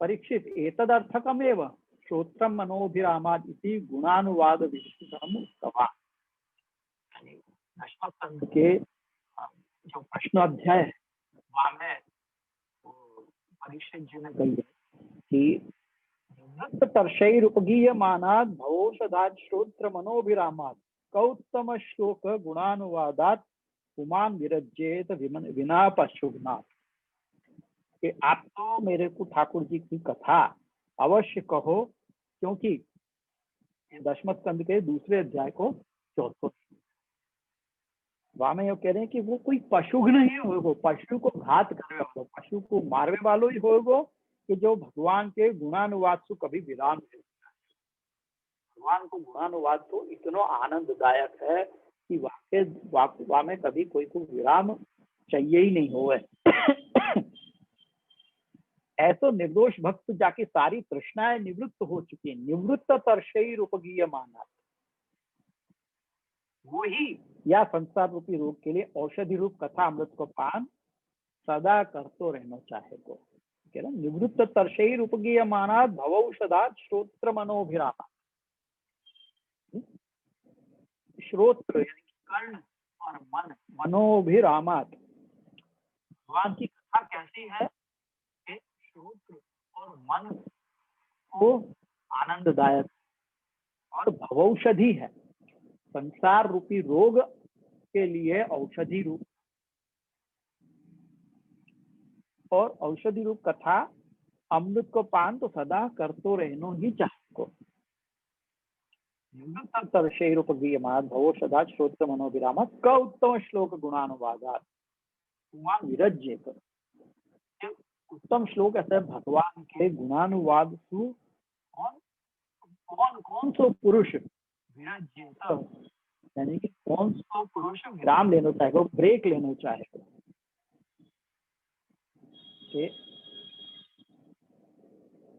परीक्षित एतदर्थकमेव श्रोत्रम मनोभिरामाद इति गुणानुवाद विस्तृतम उक्तवान्। दशम स्कंद के जो प्रश्न अध्याय है वहां में परीक्षित जी ने कही कि तर्षैरुपगीयमानात् भवौषधात् श्रोत्र मनोभिरामात् कौत्तम श्लोक गुणानुवादात् पुमान् विरज्येत विना पशुघ्नात्। कि आप तो मेरे को ठाकुर जी की कथा अवश्य कहो, क्योंकि दशम स्कंद के दूसरे अध्याय को चौथा वामे कह रहे हैं कि वो कोई पशु नहीं होगा, पशु को घात करे वालो, पशु को मारने वालो ही होगा कि जो भगवान के गुणानुवाद से कभी विराम नहीं। भगवान को गुणानुवाद तो इतना आनंददायक है कि वाकई में कभी कोई को विराम चाहिए ही नहीं होवे। ऐसो निर्दोष भक्त जाके सारी तृष्णाएं निवृत्त हो चुकी है। निवृत्त तर्षैर उपगीय माना, वो ही या संसार रूपी रोग के लिए औषधि रूप कथा अमृत को पान सदा करतो रहना चाहे को। निवृत्त तर्षैर उपगीय माना भवौषधात् श्रोत्र मनोभिरामा। श्रोत्र यानी कि कर्ण और मन मनोभिरामात, भगवान की कथा कैसी है कि श्रोत्र और मन को आनंददायक और भवौषधि है, संसार रूपी रोग के लिए औषधि रूप, और औषधि रूप कथा अमृत को पान तो सदा करतो रहनो ही चाहको। तर्षैरुपगीयमात् भवौषधात् श्रोत्र मनोभिरामात् क उत्तम श्लोक गुणानुवादात् पुमान् विरज्येत। उत्तम श्लोक ऐसे भगवान के गुणानुवाद सु कौन कौन सो पुरुष विरज्येत, यानी कि कौन सा पुरुष विराम लेना चाहेगा, ब्रेक लेना चाहेगा।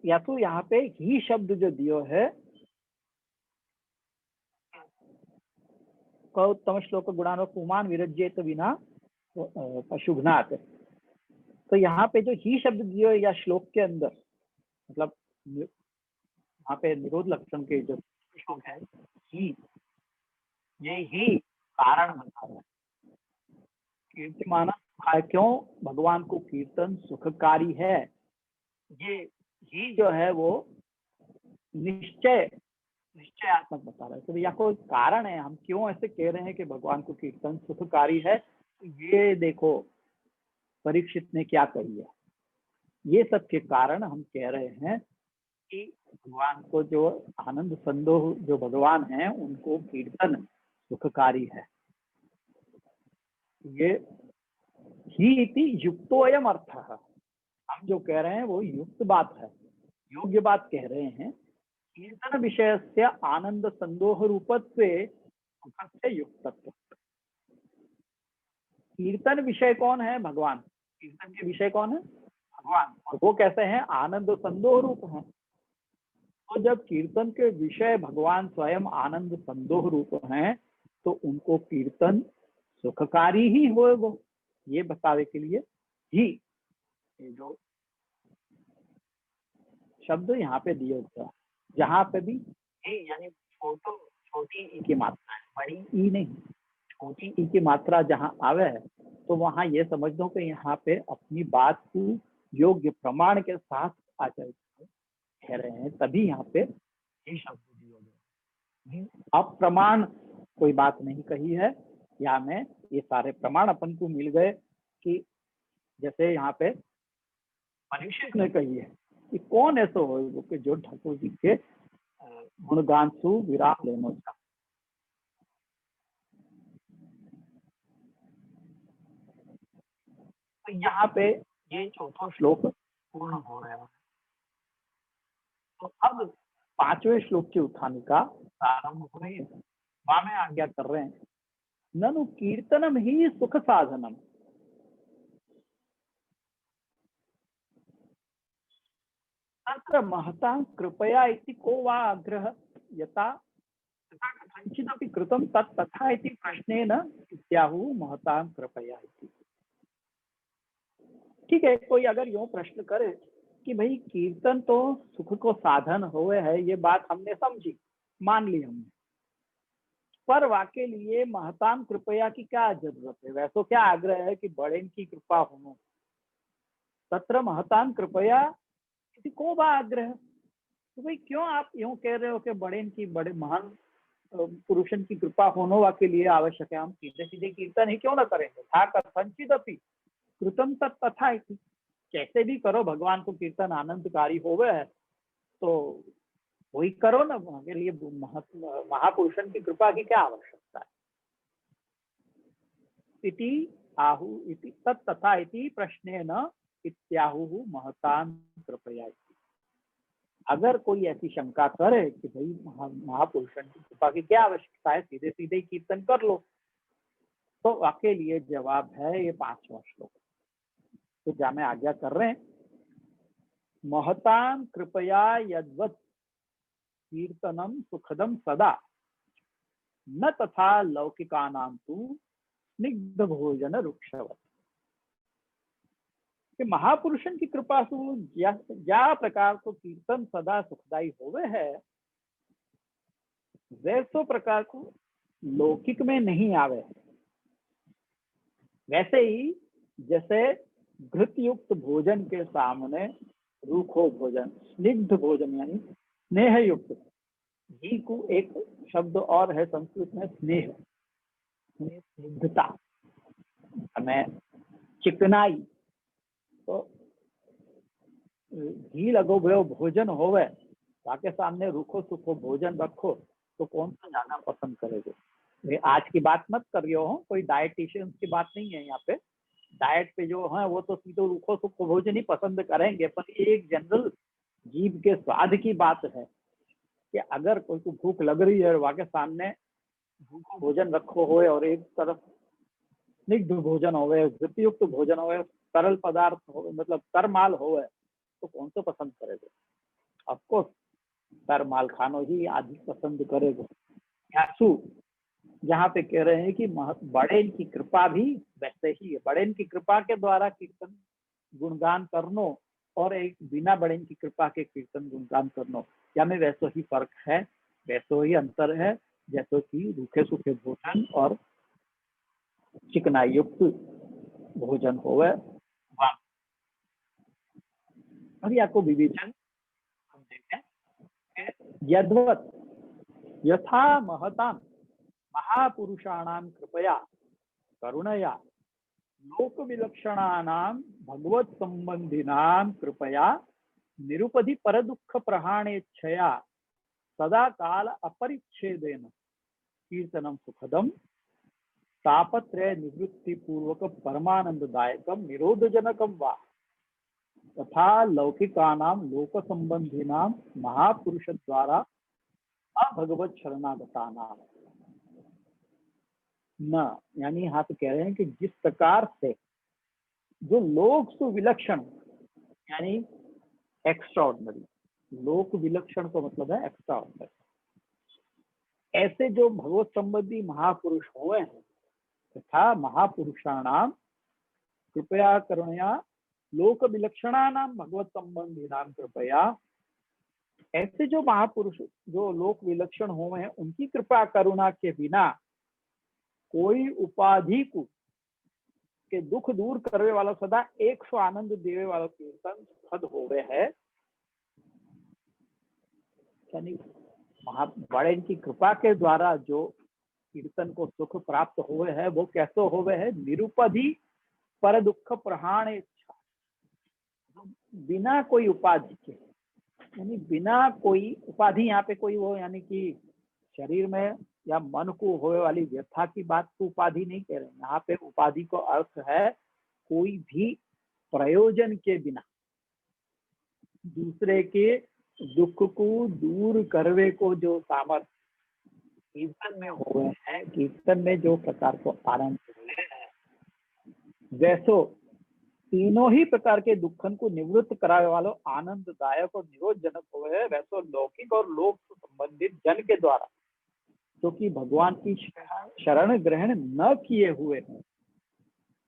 या तो यहाँ पे ही शब्द जो दियो है उत्तम श्लोक गुणान पुमान विरज्येत विना पशुघ्नात, तो यहाँ पे जो ही शब्द दियो या श्लोक के अंदर, मतलब वहाँ पे निरोध लक्षण के जो श्लोक है ही, ये ही कारण बता रहा है। कीर्तिमाना क्यों भगवान को कीर्तन सुखकारी है, ये ही जो है वो निश्चयात्मक बता रहा है। तो या कोई कारण है, हम क्यों ऐसे कह रहे हैं कि भगवान को कीर्तन सुखकारी है, तो ये देखो परीक्षित ने क्या कही है। ये सब के कारण हम कह रहे हैं कि भगवान को जो आनंद संदोह जो भगवान है उनको कीर्तन सुखकारी है। ये ही इति युक्तोयम अर्थ, हम जो कह रहे हैं वो युक्त बात है, योग्य बात कह रहे हैं। कीर्तन विषय से आनंद संदोह रूपत्व से युक्तत्व। कीर्तन विषय कौन है? भगवान। कीर्तन के विषय कौन है? भगवान। और वो कैसे हैं? आनंद संदोह रूप है। तो जब कीर्तन के विषय भगवान स्वयं आनंद संदोह रूप हैं, तो उनको कीर्तन सुखकारी ही होगा, ये बतावे के लिए ही ये जो शब्द यहाँ पे दिए होता है। जहाँ पे भी ही यानी छोटी ई की मात्रा है, बड़ी ई नहीं, छोटी ई की मात्रा जहाँ आवे है, तो वहाँ ये समझ दो कि यहाँ पे अपनी बात को योग्य प्रमाण के साथ आचार्य कह रहे हैं, तभी यहाँ पे ये शब्द दिए गए। अब प्रमाण कोई बात नहीं कही है, यहाँ में ये सारे प्रमाण अपन को मिल गए कि जैसे यहाँ पे परीक्षित ने कही है कि कौन ऐसा हो कि जो ठाकुर जी के गुणगान सु विराम लेना चाहता। तो यहाँ पे ये चौथा श्लोक पूर्ण हो रहा है। तो अब पांचवें श्लोक की उत्थानिका प्रारंभ हो रही है। वहां में आज्ञा कर रहे हैं, ननु कीर्तनम ही सुख साधनम, तत्र महता कृपया इति को वा आग्रह यथा कथंचिदपि कृतं तत् तथा इति प्रश्नेन इत्याहु महता कृपया इति। ठीक है, कोई अगर यूं प्रश्न करे कि भाई कीर्तन तो सुख को साधन हुए है, ये बात हमने समझी, मान ली हमने, पर वाके लिए महताम कृपया की क्या जरूरत है? वैसो क्या आग्रह है कि बड़े की कृपा हो? तत्र महताम कृपया किसी को बा आग्रह, तो भाई क्यों आप यूं कह रहे हो कि बड़े महान पुरुषन की कृपा होने के लिए आवश्यक है? हम सीधे सीधे कीर्तन ही क्यों ना करेंगे? था कथंचित अपि कृतम तथा, कैसे भी करो, भगवान को कीर्तन आनंदकारी होवे है तो वही करो ना, के लिए महापुरुषन की कृपा की क्या आवश्यकता है? इति आहु इति तथा इति प्रश्नेन इत्याहु महतान कृपया। अगर कोई ऐसी शंका करे कि भाई महापुरुषन की कृपा की क्या आवश्यकता है, सीधे सीधे कीर्तन कर लो, तो आपके लिए जवाब है ये पांचवा श्लोक। तो क्या मैं आज्ञा कर रहे हैं, महतां कृपया यद्वत् कीर्तनम सुखदम सदा, न तथा लौकिकानां तु स्निग्ध भोजन रुक्षवत्। कि महापुरुषन की कृपा से ज्या प्रकार को कीर्तन सदा सुखदायी होवे है, वैसो प्रकार को लौकिक में नहीं आवे। वैसे ही जैसे घृत युक्त भोजन के सामने रूखो भोजन, स्निग्ध भोजन यानी स्नेह युक्त, घी को एक शब्द और है संस्कृत में स्नेह, स्निग्धता, हमें चिकनाई, तो घी लगो भयो भोजन होवे, ताके सामने रूखो सूखो भोजन रखो तो कौन सा ज्यादा पसंद करेगा। ये आज की बात मत करियो हो, कोई डाइटिशियन की बात नहीं है यहाँ पे। डाइट पे जो है वो तो सीधे रूखो सूखो भोजन ही पसंद करेंगे, पर ये एक जनरल जीभ के स्वाद की बात है कि अगर कोई को भूख लग रही है और वहाँ के सामने रूखो भोजन रखो हो और एक तरफ स्निग्ध भोजन होवे, घृतयुक्त भोजन होवे, तरल पदार्थ हो, मतलब तरमाल होवे, तो कौन सा पसंद करेगा। ऑफकोर्स तरमाल खानो ही आदमी पसंद करेगा। यासु जहाँ पे कह रहे हैं कि बड़े की कृपा भी वैसे ही है, बड़े की कृपा के द्वारा कीर्तन गुणगान करनो और एक बिना बड़े की कृपा के कीर्तन गुणगान करनो, या में वैसे ही फर्क है, वैसे ही अंतर है जैसे कि रूखे सूखे भोजन और चिकनाई युक्त भोजन होवे। और या को विवेचन हम देखें, यद्वत यथा महता महापुरुषाणाम कृपया करुणया लोक विलक्षणानां भगवत संबंधिनां कृपया निरुपधि पर दुख प्रहाणेच्छया सदा काल अपरिच्छेदेन कीर्तनम सुखदम तापत्रय निवृत्ति पूर्वक परमानंददायकम निरोधजनकम वा तथा लौकिकानां लोक संबंधिनां महापुरुष द्वारा अभगवत शरणागतानां न, यानी यहाँ पे कह रहे हैं कि जिस प्रकार से जो लोक सुविलक्षण यानी एक्स्ट्राऑर्डिनरी, लोक विलक्षण का मतलब है एक्स्ट्राऑर्डिनरी, ऐसे जो भगवत संबंधी महापुरुष हुए हैं तथा महापुरुषाणाम कृपया करुणया लोक विलक्षणानाम भगवत संबंधी नाम कृपया, ऐसे जो महापुरुष जो लोक विलक्षण हुए हैं उनकी कृपा करुणा के बिना कोई उपाधि को के दुख दूर करने वाला सदा एक सौ आनंद देवे वाला कीर्तन सद होवे है। यानी बड़े की कृपा के द्वारा जो कीर्तन को सुख प्राप्त हुए है वो कैसे हुए है, निरुपधि पर दुख प्रहाण इच्छा, बिना कोई उपाधि के, यानी बिना कोई उपाधि, यहाँ पे कोई वो यानी कि शरीर में या मन को होने वाली व्यथा की बात को उपाधि नहीं कह रहे हैं। यहाँ पे उपाधि को अर्थ है कोई भी प्रयोजन के बिना दूसरे के दुख को दूर करवे को जो सामर्थ्य कीर्तन में हुए हैं, कीर्तन में जो प्रकार को आनंद हुए हैं, वैसो तीनों ही प्रकार के दुखन को निवृत्त करावे वालों आनंददायक और निरोधजनक हुए हैं, वैसो लौकिक और लोक संबंधित जन के द्वारा जो कि भगवान की शरण ग्रहण न किए हुए हैं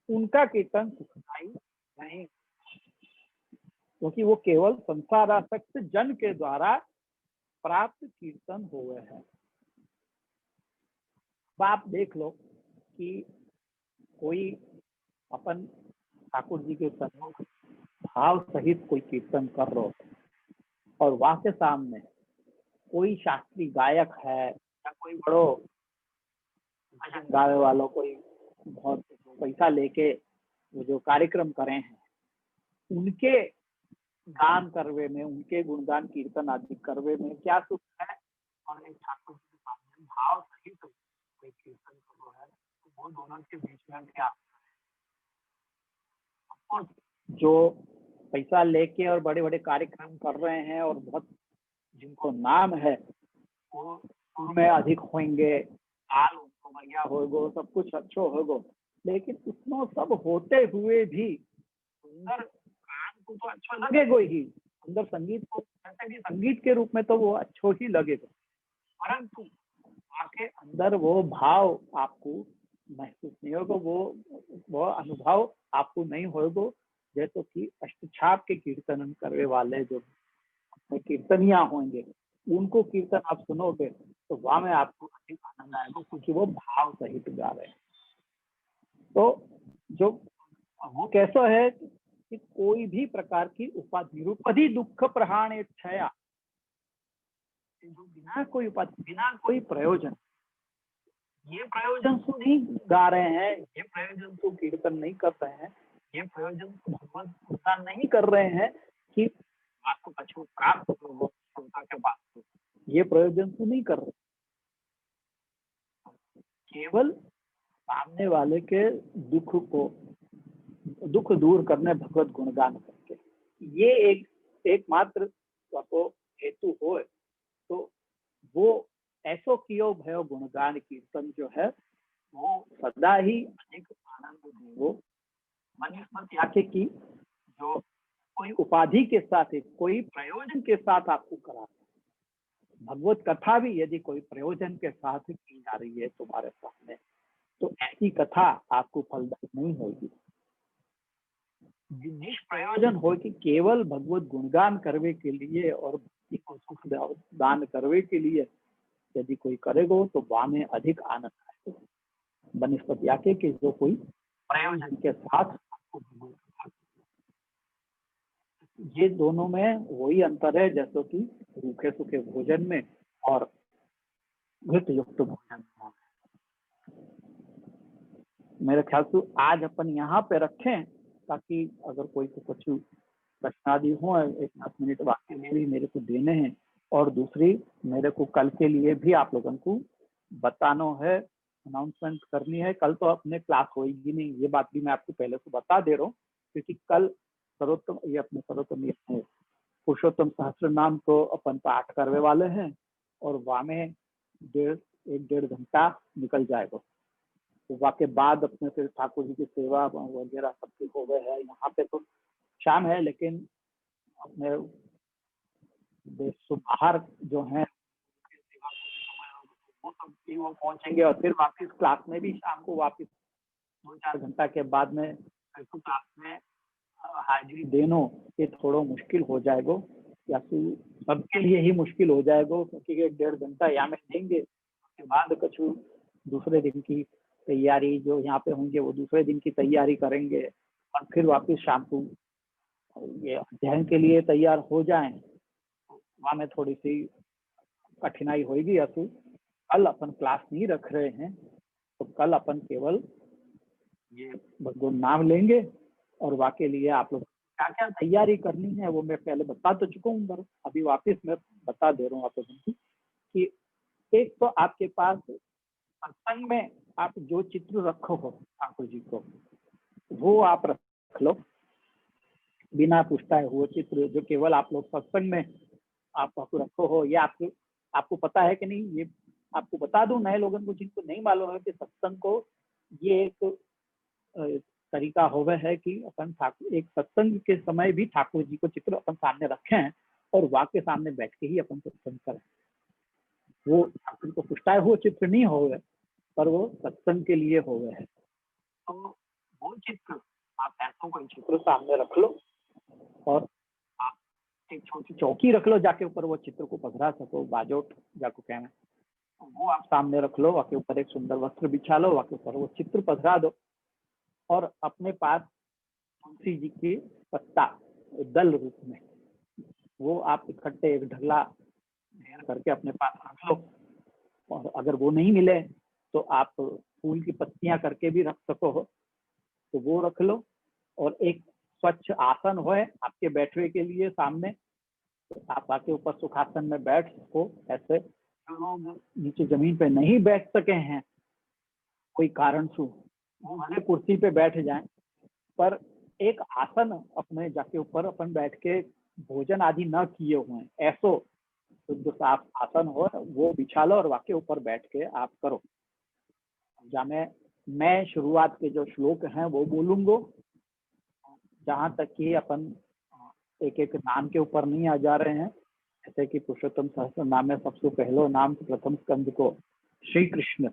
उनका कीर्तन सुखदायी नहीं, क्योंकि वो केवल संसारासक्त जन के द्वारा प्राप्त कीर्तन हुए हैं। आप देख लो कि कोई अपन ठाकुर जी के सन्मुख भाव सहित कोई कीर्तन कर रहा हो और वहां के सामने कोई शास्त्रीय गायक है या कोई बड़ो भजन गावे वालों कोई बहुत पैसा लेके वो जो कार्यक्रम करे हैं उनके गान करवे में, उनके गुणगान कीर्तन आदि करवे में क्या सुख है, और एक ठाकुर जी के सामने भाव सहित कोई कीर्तन करो है तो वो दोनों के बीच में क्या, जो पैसा लेके और बड़े बड़े कार्यक्रम कर रहे हैं और बहुत जिनको नाम है वो उनमें अधिक होंगे, हाल उनको बढ़िया होगो, सब कुछ अच्छो होगो, लेकिन उसमें सब होते हुए भी सुंदर कान को तो अच्छा लगेगा ही, सुंदर संगीत को संगीत के रूप में तो वो अच्छो ही लगेगा, परंतु आपके अंदर वो भाव आपको महसूस नहीं होगा, वो अनुभव आपको नहीं होगा। जैसे कि अष्टछाप के कीर्तन करने वाले जो कीर्तनिया होंगे उनको कीर्तन आप सुनोगे तो वहां में आपको अधिक आनंद आएगा, क्योंकि वो भाव सहित गा रहे हैं। तो जो वो कैसा है कि कोई भी प्रकार की उपाधि रूपधि दुख प्रहाण इच्छया, जो बिना कोई उपाधि, बिना कोई प्रयोजन, ये प्रयोजन से नहीं गा रहे हैं, ये प्रयोजन तो कीर्तन नहीं कर रहे हैं, ये प्रयोजन तो भगवत गुणगान नहीं कर रहे हैं कि आपको पशु प्राप्त हो श्रोता के पास हो, ये प्रयोजन तो नहीं कर रहे, केवल सामने वाले के दुख दूर करने भगवत गुणगान करके, ये एकमात्र आपको हेतु हो, तो वो ऐसो कियो भयो गुणगान कीर्तन जो है वो सदा ही अधिक आनंद देवो मनुस्मृति आके की, जो कोई उपाधि के साथ, कोई प्रयोजन के साथ आपको करा। भगवत कथा भी यदि कोई प्रयोजन के साथ की जा रही है तुम्हारे सामने, तो ऐसी कथा आपको फलदायी नहीं होगी। निष्प्रयोजन हो कि केवल भगवत गुणगान करने के लिए और भक्ति को सुख दान करने के लिए यदि कोई करेगा, तो वहां में अधिक आनंद आएगा बनस्पति आके कि जो कोई प्रयोजन के साथ। ये दोनों में वही अंतर है जैसे कि रूखे सूखे भोजन में और घृत युक्त भोजन में। मेरे ख्याल से आज अपन यहाँ पे रखें, ताकि अगर कोई को कुछ प्रश्न आदि हो, 1-10 मिनट वाक्य में भी मेरे को देने हैं, और दूसरी मेरे को कल के लिए भी आप लोगों को बताना है, अनाउंसमेंट करनी है। कल तो अपने क्लास होगी नहीं, ये बात भी मैं आपको पहले से बता दे रहा हूँ, क्योंकि कल सर्वोत्तम, ये अपने सर्वोत्तम पुरुषोत्तम सहस्त्र नाम को अपन पाठ करने वाले हैं, और वहां में 1-1.5 घंटा निकल जाएगा। तो वाके बाद अपने फिर ठाकुर जी की सेवा वगैरह सब कुछ हो गए है। यहाँ पे तो शाम है, लेकिन अपने देश से बाहर जो है वो पहुंचेंगे, और फिर वापस क्लास में भी शाम को वापस 2-4 घंटा के बाद में क्लास में हाजिरी देना ये थोड़ा मुश्किल हो जाएगा, या फिर सबके लिए ही मुश्किल हो जाएगा, क्योंकि 1-1.5 घंटा यहाँ में देंगे, उसके बाद कुछ दूसरे दिन की तैयारी जो यहाँ पे होंगे वो दूसरे दिन की तैयारी करेंगे, और फिर वापस शाम को ये अध्ययन के लिए तैयार हो जाएं, वहाँ में थोड़ी सी कठिनाई होगी। या फिर कल अपन क्लास नहीं रख रहे हैं, तो कल अपन केवल ये भगवान नाम लेंगे, और वाके लिए आप लोग क्या क्या तैयारी करनी है वो मैं पहले बता तो चुका हूँ, पर अभी वापस मैं बता दे रहा हूँ आप लोगों को कि एक तो आपके पास सत्संग में आप जो चित्र रखो हो ठाकुर जी को, वो आप रख लो बिना पूछताए। वो चित्र जो केवल आप लोग सत्संग में आप रखो हो, ये आपको पता है कि नहीं, ये आपको बता दूं नए लोगों को जिनको नहीं मालूम है कि सत्संग को ये एक तरीका होवे है कि अपन ठाकुर एक सत्संग के समय भी ठाकुर जी को चित्र अपन सामने रखें, और वहाँ के सामने बैठ के ही अपन सत्संग करें। वो ठाकुर को पुष्टाए हुए चित्र नहीं होवे, पर वो सत्संग के लिए होवे है। तो वो चित्र आप ऐसा कोई चित्र सामने रख लो, और आप एक छोटी चौकी रख लो जाके ऊपर वो चित्र को पधरा सको, बाजोट जाको कहना, वो आप सामने रख लो, वहाँ के ऊपर एक सुंदर वस्त्र बिछा लो, वहाँ के ऊपर वो चित्र पधरा दो, और अपने पास तुलसी जी की पत्ता दल रूप में वो आप इकट्ठे एक ढगला ढेर करके अपने पास रख लो। और अगर वो नहीं मिले तो आप फूल की पत्तियां करके भी रख सको हो, तो वो रख लो। और एक स्वच्छ आसन हो आपके बैठने के लिए सामने, तो आप आके ऊपर सुखासन में बैठ सको। ऐसे जो लोग नीचे जमीन पे नहीं बैठ सके हैं कोई कारण से, वो भले कुर्सी पे बैठ जाएं, पर एक आसन अपने जाके ऊपर अपन बैठ के भोजन आदि न किए हुए ऐसो शुद्ध साफ आसन हो वो बिछा लो, और वाके ऊपर बैठ के आप करो। जहाँ मैं शुरुआत के जो श्लोक हैं वो बोलूंगा, जहाँ तक कि अपन एक एक नाम के ऊपर नहीं आ जा रहे हैं। जैसे कि पुरुषोत्तम सहस्त्र नाम में सबसे पहलो नाम प्रथम स्कंद को श्री कृष्ण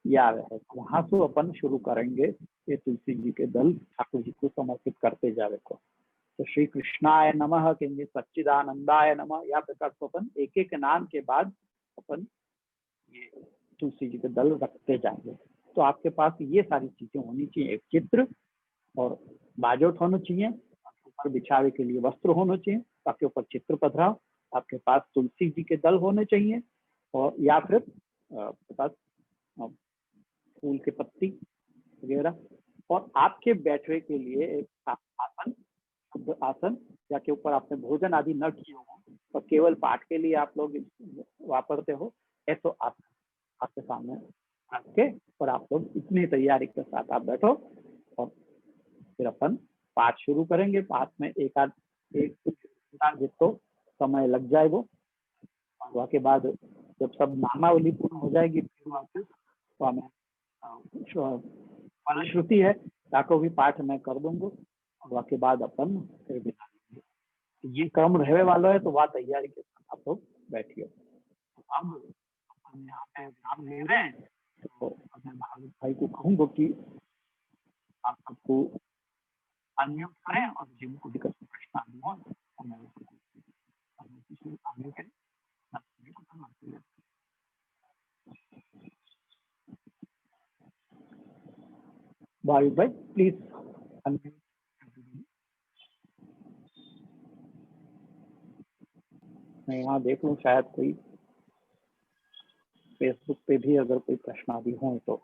याद है, वहां से अपन शुरू करेंगे। ये तुलसी जी के दल ठाकुर जी को समर्पित करते जावे को, तो श्री कृष्णाय नमः कहेंगे, सच्चिदानंदाय नमः, या प्रकार से अपन एक एक नाम के बाद अपन ये तुलसी जी के दल रखते जाएंगे। तो आपके पास ये सारी चीजें होनी चाहिए, एक चित्र और बाजोट होना चाहिए, आपके ऊपर बिछावे के लिए वस्त्र होना चाहिए, आपके ऊपर चित्र पधराव, आपके पास तुलसी जी के दल होने चाहिए, और या फिर आपके पास फूल के पत्ती वगैरह, और आपके बैठने के लिए एक आसन, शुद्ध आसन, या के ऊपर आपने भोजन आदि न किए हो और केवल पाठ के लिए आप लोग वापरते हो, ऐसा आसन आपके सामने रख के और आप लोग इतनी तैयारी के साथ आप बैठो और फिर अपन पाठ शुरू करेंगे। पाठ में एक घंटा जितो समय लग जाए वो, और वहाँ के बाद जब सब नामावली पूर्ण हो जाएगी फिर वापस तो हमें फलश्रुति है ताको भी पाठ मैं कर दूंगा, और वहाँ के बाद अपन फिर बिता देंगे। ये क्रम रहने वाला है, तो वहाँ तैयारी के साथ आप लोग बैठिए। तो अब अपन यहाँ पे नाम ले रहे हैं, तो अपने भागवत भाई को कहूँगा कि आप सबको अनम्यूट करें और जिनको दिक्कत प्रश्न आदि हो तो मैं आगे करें। भाई भाई प्लीज अनम्यूट। मैं यहाँ देख लूँ शायद कोई फेसबुक पे भी अगर कोई प्रश्न आदि हो तो।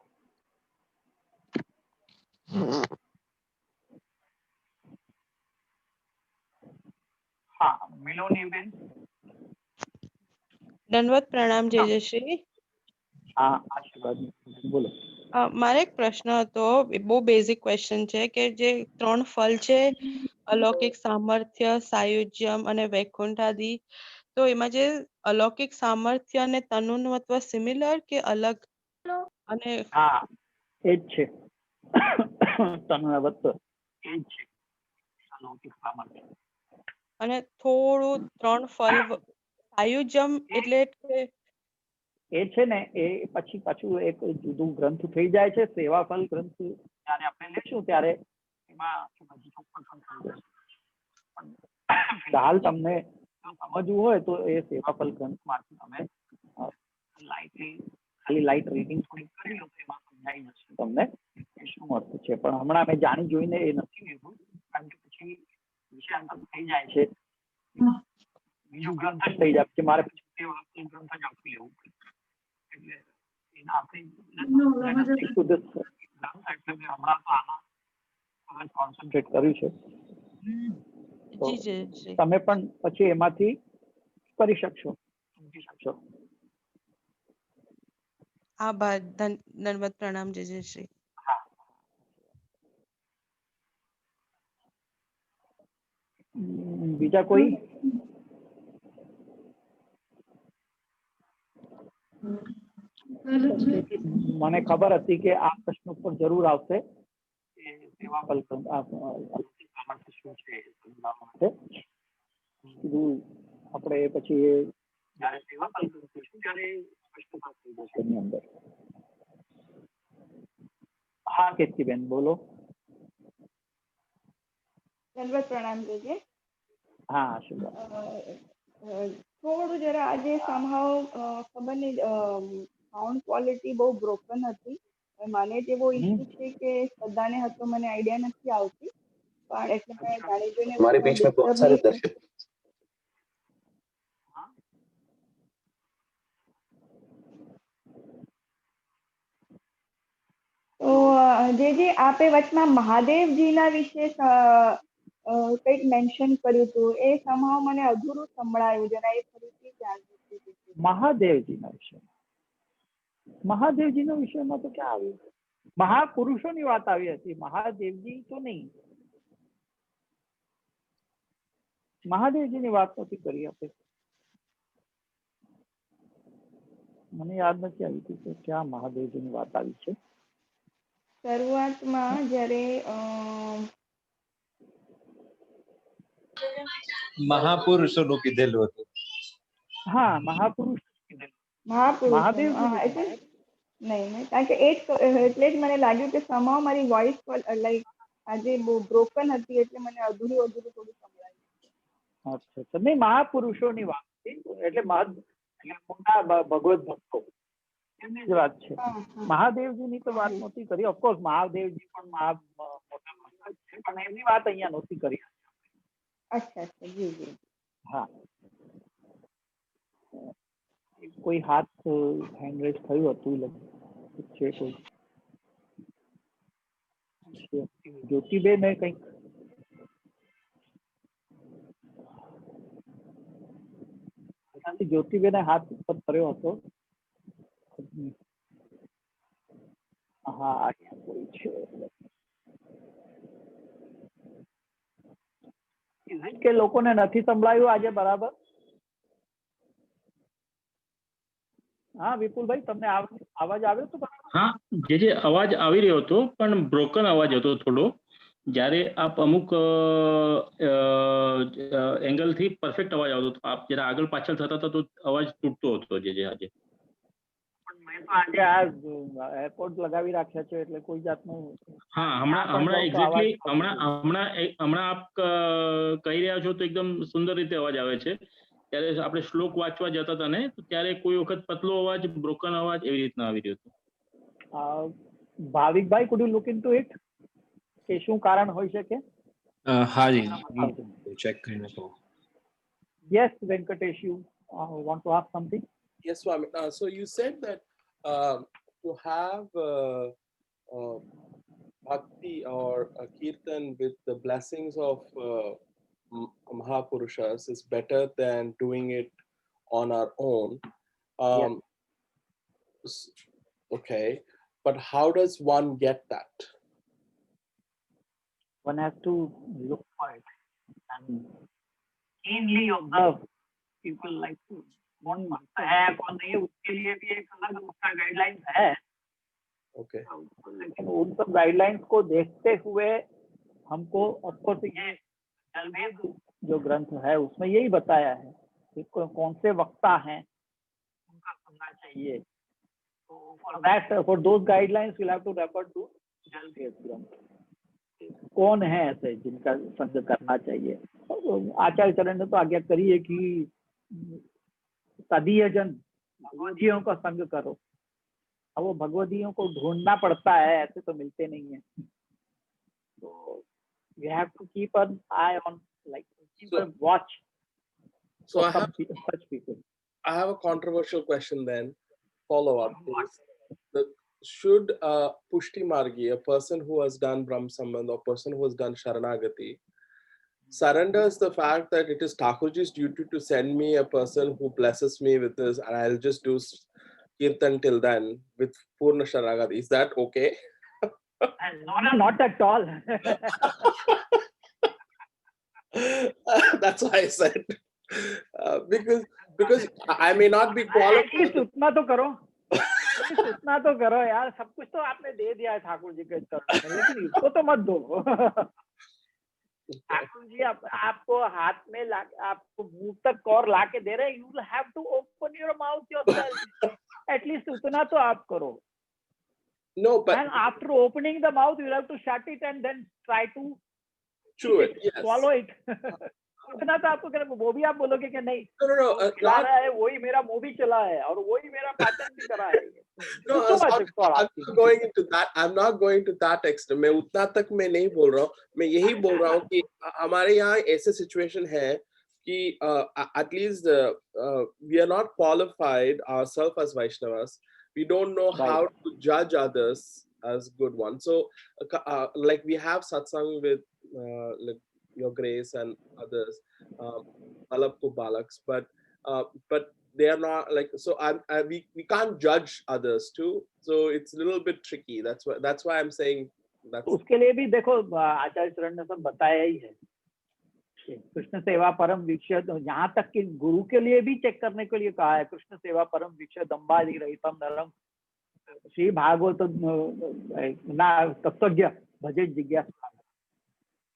हाँ मिलोनी बेन। दंडवत प्रणाम जय जय श्री। हाँ आशीर्वाद बोलो। મારે એક પ્રશ્ન હતો, બહુ બેઝિક ક્વેશ્ચન છે કે જે 3 ફળ છે અલૌકિક સામર્થ્ય, સાયુજ્યમ અને વૈકુંઠાદિ, તો એમાં જે અલૌકિક સામર્થ્ય અને તનુત્વ સિમિલર કે અલગ? અને હા એ જ છે તન્વત એ જ છે અલૌકિક સામર્થ્ય. અને થોડું 3 ફળ સાયુજ્યમ એટલે કે એ છે ને એ પછી પાછું એક જુદું ગ્રંથ થઈ જાય છે, સેવાફલ ગ્રંથ જ્યારે આપણે લેશું ત્યારે એમાં હજી ચોક્કસ થઈ જશે. ફિલહાલ તમને સમજવું હોય તો એ સેવાફલ ગ્રંથમાંથી તમે ખાલી લાઇટ રીડિંગ થોડી કરી લો તો એમાં સમજાઈ જશે તમને એ શું અર્થ છે. પણ હમણાં મેં જાણી જોઈને એ નથી લીધું કારણ કે પછી વિષયાંતર થઈ જાય છે, બીજું ગ્રંથ જ થઈ જાય છે, મારે પછી તે વખતે ગ્રંથ જ આપી લેવું પડે. એટલે એના આપણે એટલે મેં હમણાં તો આના કોન્સન્ટ્રેટ કર્યું છે, તો જી જી જી. તમે પણ પછી એમાંથી કરી શકશો, સમજી શકશો. આભાર. દંડવત પ્રણામ જય જય શ્રી. બીજા કોઈ? મને ખબર હતી કે આ પ્રશ્ન ઉપર જરૂર આવશે કે સેવાફલ શું છે માટે. આપણે પછી જયારે સેવાફલ કરીશું ત્યારે સ્પષ્ટતા થઈ જશે એની અંદર. હા કેતકીબેન બોલો. દંડવત પ્રણામ જજે. હા આશીર્વાદ. થોડું જરા આજે somehow ખબર નહીં સાઉન્ડ ક્વોલિટી બહુ બ્રોકન હતી. મને જે બહુ ઇશ્યુ છે કે બધાને હતો મને આઈડિયા નથી આવતી, પણ એટલે મેં જાણી જોઈને हमारे बीच में बहुत सारे दर्शक તો જે આપે વચમાં મહાદેવજીના વિશે કંઈક મેન્શન કર્યું હતું એ somehow મને અધૂરું સંભળાયું, જરા એ ફરીથી જાણવું છે. મહાદેવજીના વિશે, મહાદેવજીના વિષયમાં તો ક્યાં આવ્યું? મહાપુરુષોની વાત આવી હતી, મહાદેવજી તો નહીં. મહાદેવજીની વાત નથી કરી આપણે. મને યાદ નથી આવી હતી કે ક્યાં મહાદેવજીની વાત આવી છે. શરૂઆતમાં જ્યારે મહાપુરુષોનું કીધેલું હતું. હા મહાપુરુષ મહાપુરુષો, મહાદેવજી હા એટલે નહીં કારણ કે એટલે જ મને લાગ્યું કે somehow મારી વોઇસ લાઈક આજે બહુ બ્રોકન હતી એટલે મને અધૂરું અધૂરું થોડું સંભળાયું. અચ્છા નહીં, મહાપુરુષોની વાત હતી એટલે મોટા ભગવત ભક્તો એમની જ વાત છે. હા હા મહાદેવજીની તો વાત નહોતી કરી. ઓફકોર્સ મહાદેવજી પણ મોટા ભગત છે, પણ એમની વાત અહીંયા નહોતી કરી. અચ્છા અચ્છા જી જી હા, કોઈ હાથ હેન્ડ રેઝ થયું હતું છે કોઈ જ્યોતિબેન કંઈક જ્યોતિબેને હાથ ઉપર કર્યો હતો. હા, અહીંયા કોઈ છે. કે લોકોને નથી સંભળાયું આજે બરાબર? હા વિપુલભાઈ, તમને અવાજ આવ્યો તો બરાબર? હા, જે અવાજ આવી રહ્યો હતો પણ બ્રોકન અવાજ હતો થોડો. જ્યારે આપ અમુક એંગલથી પરફેક્ટ અવાજ આવતો હતો, આપ જરા આગળ પાછળ થતા હતા તો અવાજ તૂટતો હતો. જે આજે મેં તો આજે આ એરપોર્ટ લગાવી રાખ્યા છે એટલે કોઈ જાતનું. હા, હમણાં એક્ઝેક્ટલી હમણાં આપ કહી રહ્યા છો તો એકદમ સુંદર રીતે અવાજ આવે છે. ત્યારે આપણે શ્લોક વાંચવા જતા હતા ને, તો ત્યારે કોઈ વખત પતલો અવાજ, બ્રોકન અવાજ એવી રીતના આવી રહ્યો હતો. ભાવિકભાઈ, could you look into it? કે શું કારણ હોઈ શકે? हाँ जी, चेक करने को. Yes, Venkatesh, you want to ask something? Yes, Swami. So you said that to have bhakti or kirtan with the blessings of Mahapurushas is better than doing it on our own. Okay, but how does one get that? One has to look for it and keenly observe people like to. कौन मानता है कौन नहीं, उसके लिए भी एक अलग उसका गाइडलाइंस है. Okay. लेकिन उन सब गाइडलाइंस को देखते हुए हमको ऑफकोर्स ये जलवेद जो ग्रंथ है उसमें यही बताया है कि कौन से वक्ता हैं उनका सुनना चाहिए. तो for those guidelines will have to refer to Jalved ग्रंथ. कौन है ऐसे जिनका संग करना चाहिए? आचार्य चरण ने तो आज्ञा करी है कि तदीयजन भगवदियों का संग करो. अब वो भगवदियों को ढूंढना पड़ता है, ऐसे तो मिलते नहीं है. तो we have to keep an eye on, like keep a watch. So I have such people. I have a controversial question then. Follow up. Should Pushti Margi, a person who has done Brahm Sambandh or person who has done Sharanagati, surrenders the fact that it is Thakurji's duty to send me a person who blesses me with this and I'll just do Kirtan till then with Purna Sharanagati. Is that okay? No, not at all. That's why I said. Because I may not be qualified. उतना तो करो. उतना तो करो यार. सब कुछ तो आपने दे दिया है ठाकुर जी के चरण में, लेकिन इसको तो मत दो. ठाकुर जी आपको हाथ में ला, आपको मुंह तक और ला के दे रहे हैं. You will have to open your mouth yourself. At least उतना तो आप करो. No, but and after opening the mouth you will have to shut it and then try to chew it. Yes. swallow it. उतना तो आपको करना. वो भी आप बोलोगे कि नहीं, No. खिला रहा है वही मेरा मुंह भी चला है और वही मेरा पाचन भी करा है. No, I'm not going into that. I'm not going to that extent. मैं उतना तक मैं नहीं बोल रहा हूँ. मैं यही बोल रहा हूँ कि हमारे यहाँ ऐसे सिचुएशन है कि at least we are not qualified ourselves as Vaishnavas. We don't know how to judge others as good ones. So like we have satsang with like Your Grace and others, Balab ko Balaks, but they are not like, so we can't judge others too, so it's a little bit tricky. That's why I'm saying that. उसके लिए भी देखो आचार्य चरण ने सब बताया ही है. कृष्ण सेवा परम वीक्षित, यहाँ तक कि गुरु के लिए भी चेक करने के लिए कहा है. कृष्ण सेवा परम वीक्षित दम्बादि रहितम नरम श्री भागवत ना तत्वज्ञ भजे जिज्ञासा.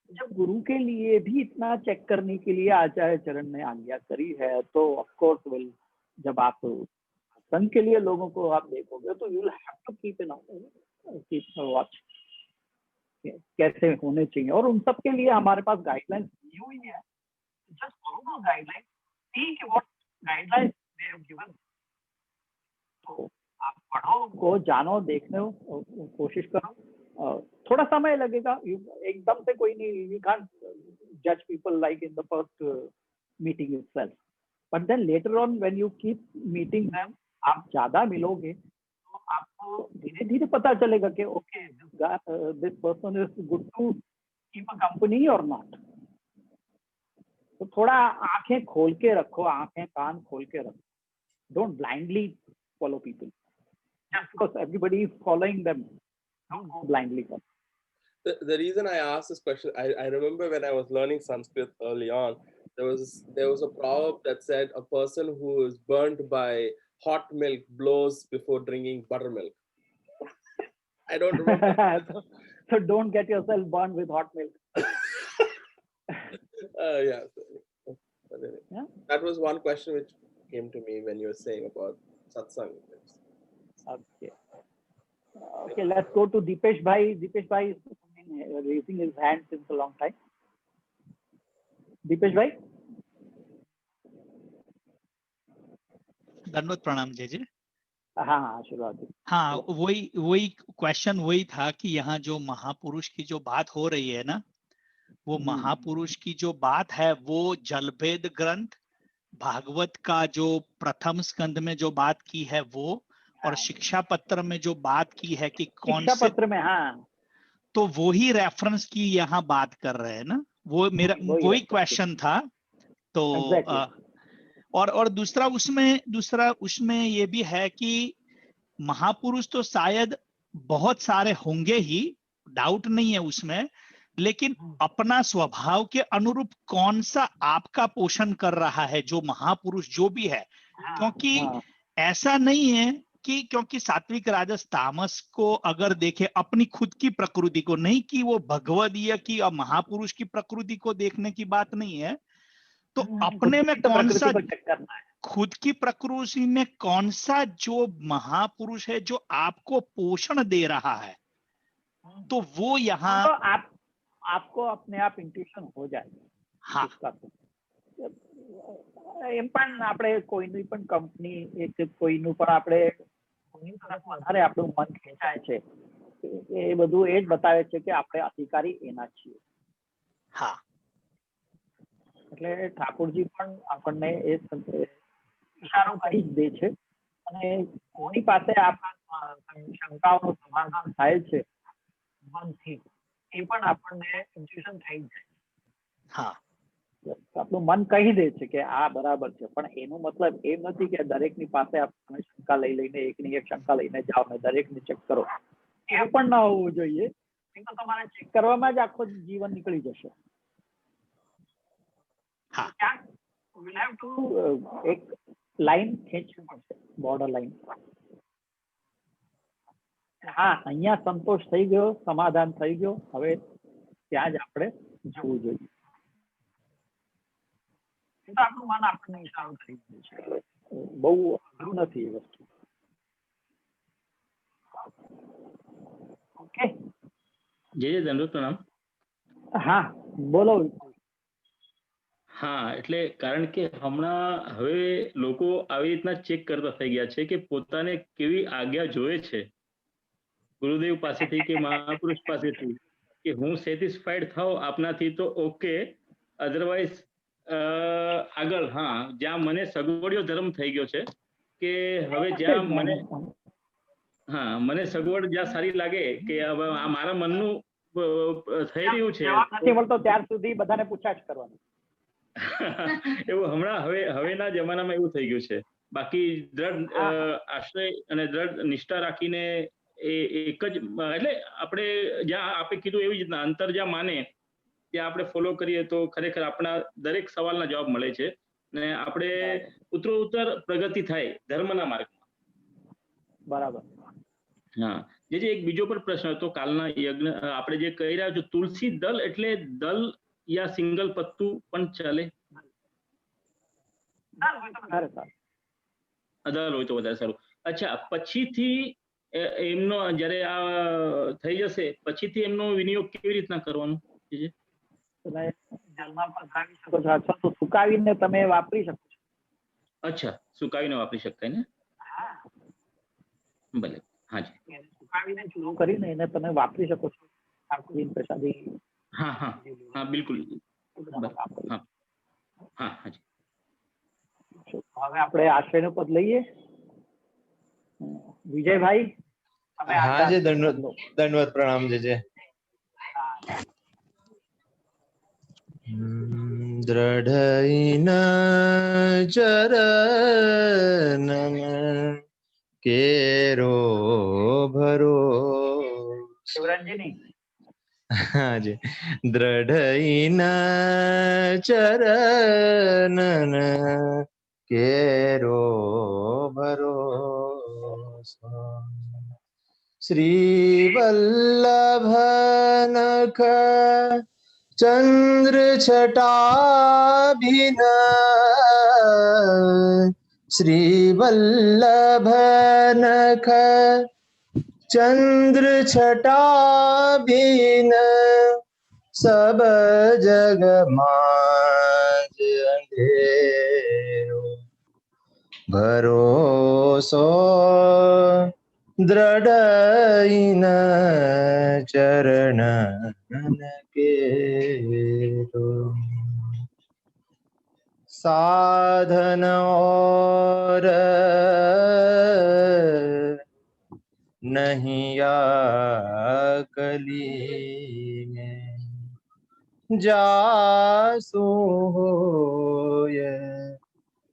जब गुरु के लिए भी इतना चेक करने के लिए आचार्य चरण ने आज्ञा करी है, तो ऑफ कोर्स विल, जब आप संघ के लिए लोगों को आप देखोगे तो you will have to keep watch कैसे होने चाहिए. और उन सब के लिए हमारे पास गाइडलाइंस दी हुई है. Just follow guidelines, see what guidelines they have given. तो आप पढ़ो उनको, जानो, देखने कोशिश करो। थोड़ा समय लगेगा, एकदम से कोई नहीं, you can't judge people like in the first meeting itself, but then later on when you keep meeting them, आप ज्यादा मिलोगे तो आपको धीरे धीरे पता चलेगा कि okay this person is good to keep a company or not। तो थोड़ा आंखें खोल के रखो, आंखें कान खोल के रखो, don't blindly follow people just because everybody is following them, don't go blindly for it. The reason I asked this question, I remember when I was learning Sanskrit early on, there was a proverb that said a person who is burnt by hot milk blows before drinking buttermilk. I don't remember. So don't get yourself burned with hot milk. Yeah. But anyway, Yeah. that was one question which came to me when you were saying about satsang. Okay. Okay, let's go to Deepesh Bhai. Deepesh Bhai is raising his hand since a long time. Deepesh Bhai? दंडवत प्रणाम जय जी। हाँ आशीर्वाद। हाँ वही क्वेश्चन वही था कि यहाँ जो महापुरुष की जो बात हो रही है ना, वो महापुरुष की जो बात है वो जलभेद ग्रंथ भागवत का जो प्रथम स्कंद में जो बात की है वो, और शिक्षा पत्र में जो बात की है कि कौन से शिक्षा पत्र में, हाँ, तो वो ही रेफरेंस की यहाँ बात कर रहे हैं ना, वो मेरा वही क्वेश्चन था। तो और दूसरा उसमें ये भी है कि महापुरुष तो शायद बहुत सारे होंगे ही, डाउट नहीं है उसमें, लेकिन अपना स्वभाव के अनुरूप कौन सा आपका पोषण कर रहा है जो महापुरुष जो भी है, क्योंकि ऐसा नहीं है कि क्योंकि सात्विक राजस तामस को अगर देखे अपनी खुद की प्रकृति को, नहीं कि वो भगवदीय की और महापुरुष की प्रकृति को देखने की बात नहीं है, तो अपने में कौन सा खुद की प्रकृति में कौन सा जो महापुरुष है जो आपको पोषण दे रहा है, तो वो यहाँ तो आपको अपने आप इंट्यूशन हो जाएगा। हाँ, એમ પણ આપણે કોઈની પણ કંપની કોઈનું પણ આપણે કોઈની તરફ વધારે આપણું મન ખેંચાય છે, એ બધું એ જ બતાવે છે કે આપણે અધિકારી એના છીએ। હા, એટલે ઠાકોરજી પણ આપણને એ ઇશારો કરી જ દે છે અને કોની પાસે આપણા શંકાઓનું સમાધાન થાય છે મનથી, એ પણ આપણને ઇન્ટ્યુશન થઈ જાય। હા, આપણું મન કહી દે છે કે આ બરાબર છે, પણ એનો મતલબ એમ નથી કે દરેકની પાસે આપણે શંકા લઈને એકની એક શંકા લઈને જાઓ ને દરેકને ચેક કરો, એ પણ ના હોવું જોઈએ। એ તો તમારે ચેક કરવામાં જ આખો જીવન નીકળી જશે। we'll have to એક લાઈન ખેંચવી પડશે, બોર્ડર લાઈન। હા, અહીંયા સંતોષ થઈ ગયો, સમાધાન થઈ ગયો, હવે ત્યાં જ આપણે જવું જોઈએ। આપણું મન આપણને ઇશારો થઈ ગયો છે, બહુ અઘરું નથી એ વસ્તુ। ઓકે, જય દંડવત પ્રણામ। હા બોલો। હા, એટલે કારણ કે હમણાં હવે લોકો આવી રીતના ચેક કરતા થઈ ગયા છે કે પોતાને કેવી આજ્ઞા જોએ છે ગુરુદેવ પાસેથી કે મહાપુરુષ પાસેથી, કે હું સેટિસ્ફાઈડ થાઉં આપનાથી તો ઓકે, અધરવાઇઝ આગળ હા જ્યાં મને સગવડિયો ધર્મ થઈ ગયો છે કે હવે જ્યાં મને સગવડ જ્યાં સારી લાગે કે હવે આ મારા મનનું થઈ રહ્યું છે, નથી મળતો ત્યાર સુધી બધાને પૂછાશ કરવાનું। એવું હમણાં હવેના જમાનામાં એવું થઈ ગયું છે। બાકી દ્રઢ આશ્રય અને દ્રઢ નિષ્ઠા રાખીને એક જ એટલે આપણે જ્યાં આપણે કીધું એવી રીતના અંતર જ્યાં માને ત્યાં આપણે ફોલો કરીએ તો ખરેખર આપણા દરેક સવાલના જવાબ મળે છે ને આપણે ઉત્તરોત્તર પ્રગતિ થાય ધર્મના માર્ગમાં। બરાબર। હા, જે એક બીજો પણ પ્રશ્ન હતો કાલના યજ્ઞ આપણે જે કહી રહ્યા છો, તુલસી દલ એટલે દલ या सिंगल पत्तू पण चले? દલ હોય તો વધારે સારું। અચ્છા, પછીથી એમનો જ્યારે આ થઈ જશે પછીથી એમનો વિનિયોગ કેવી રીતના કરવાનો છે? જલમાં પધરાવી શકો છો અથવા તો સુકાવીને તમે વાપરી શકો છો। અચ્છા, સુકાવીને વાપરી શકાય ને? ભલે, હાજી. એને સુકાવીને ચૂરું કરીને એને તમે વાપરી શકો છો ઠાકોરજી પ્રસાદી. હા હા હા, બિલકુલ. હા હા, હાજી. હવે આપણે આશ્રયનું પદ લઈએ. વિજયભાઈ, તમે हाँ जी, दंडवत प्रणाम जी जी. दृढ़ चरण केरो भरो. शिवरंजनी. हाँ जी. दृढ़ चरण केरो भरोसा. श्री वल्लभ नख चंद्र छटाभिन. श्री वल्लभ नख चंद्र छटाभिन. सब जग माज अंधेरो. भरोसो दृढ़ चरण केरो. साधन और नहीं आकली में. जासु होय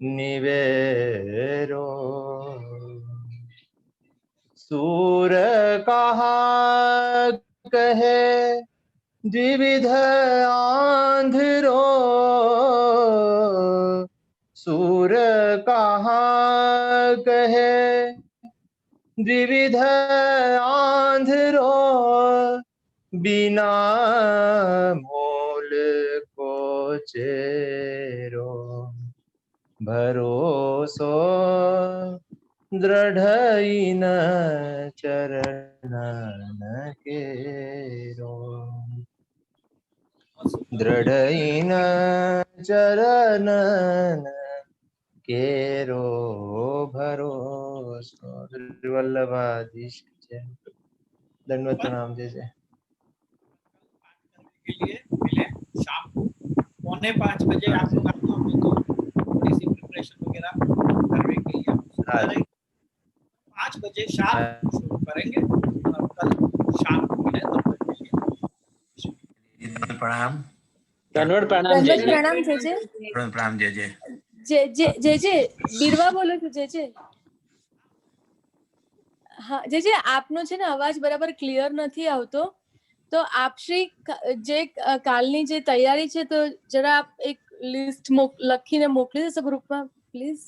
निवेरो. सूर कहा कहे द्विविध आंध्रो. सूर कहा कहे द्विविध आंध्रो. बिना मोल को चेरो. भरोसो दृढ़ चरण केरो. दृढ़ चरण केरो भरोसो. वल्लभाधीश जय. दंडवत प्रणाम जय जय. के लिए मिले शाम को 4:45 बजे आप लोग आना. अभी तो थोड़ी सी प्रिपरेशन वगैरह करने के लिए 5 बजे शाम शुरू करेंगे और कल शाम को मिले. प्रणाम. दंडवत प्रणाम जय जय. प्रणाम जय जय. जय जय. बीरवा बोलो છો जय जय. હા જય જય, આપનો છે ને અવાજ બરાબર ક્લિયર નથી આવતો, તો આપશ્રી જે કાલની જે તૈયારી છે તો જરા આપ એક લિસ્ટ લખીને મોકલી દેશો ગ્રુપમાં પ્લીઝ.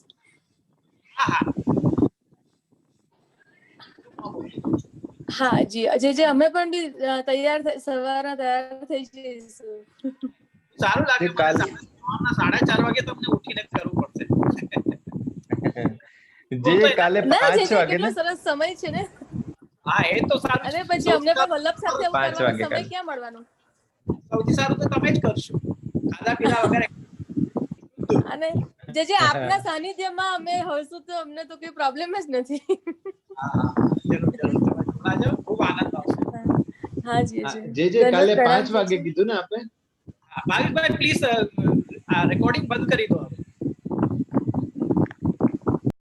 હા જી જય જય, અમે પણ બી તૈયાર સવારના તૈયાર થઈ જઈશું. સારું લાગે. સવારના 4:30 વાગે તમને ઉઠીને કરવું પડશે. જે કાલે 5 વાગે ને સરસ સમય છે ને. હા એ તો સારું. અને પછી અમને પણ વલ્લભ સાથે એવું કરવાનો સમય ક્યાં મળવાનો. સૌથી સારું તો તમે જ કરશો. ખાધા પીધા વગર. અને જે આપના સાનિધ્યમાં અમે હોઈશું તો અમને તો કોઈ પ્રોબ્લેમ જ નથી. જરૂર જરૂર તમે જોડા જાઓ, ખૂબ આનંદ આવશે. હા જી જે કાલે 5 વાગે કીધું ને આપણે. ભાવિકભાઈ પ્લીઝ રેકોર્ડિંગ બંધ કરી દો હવે.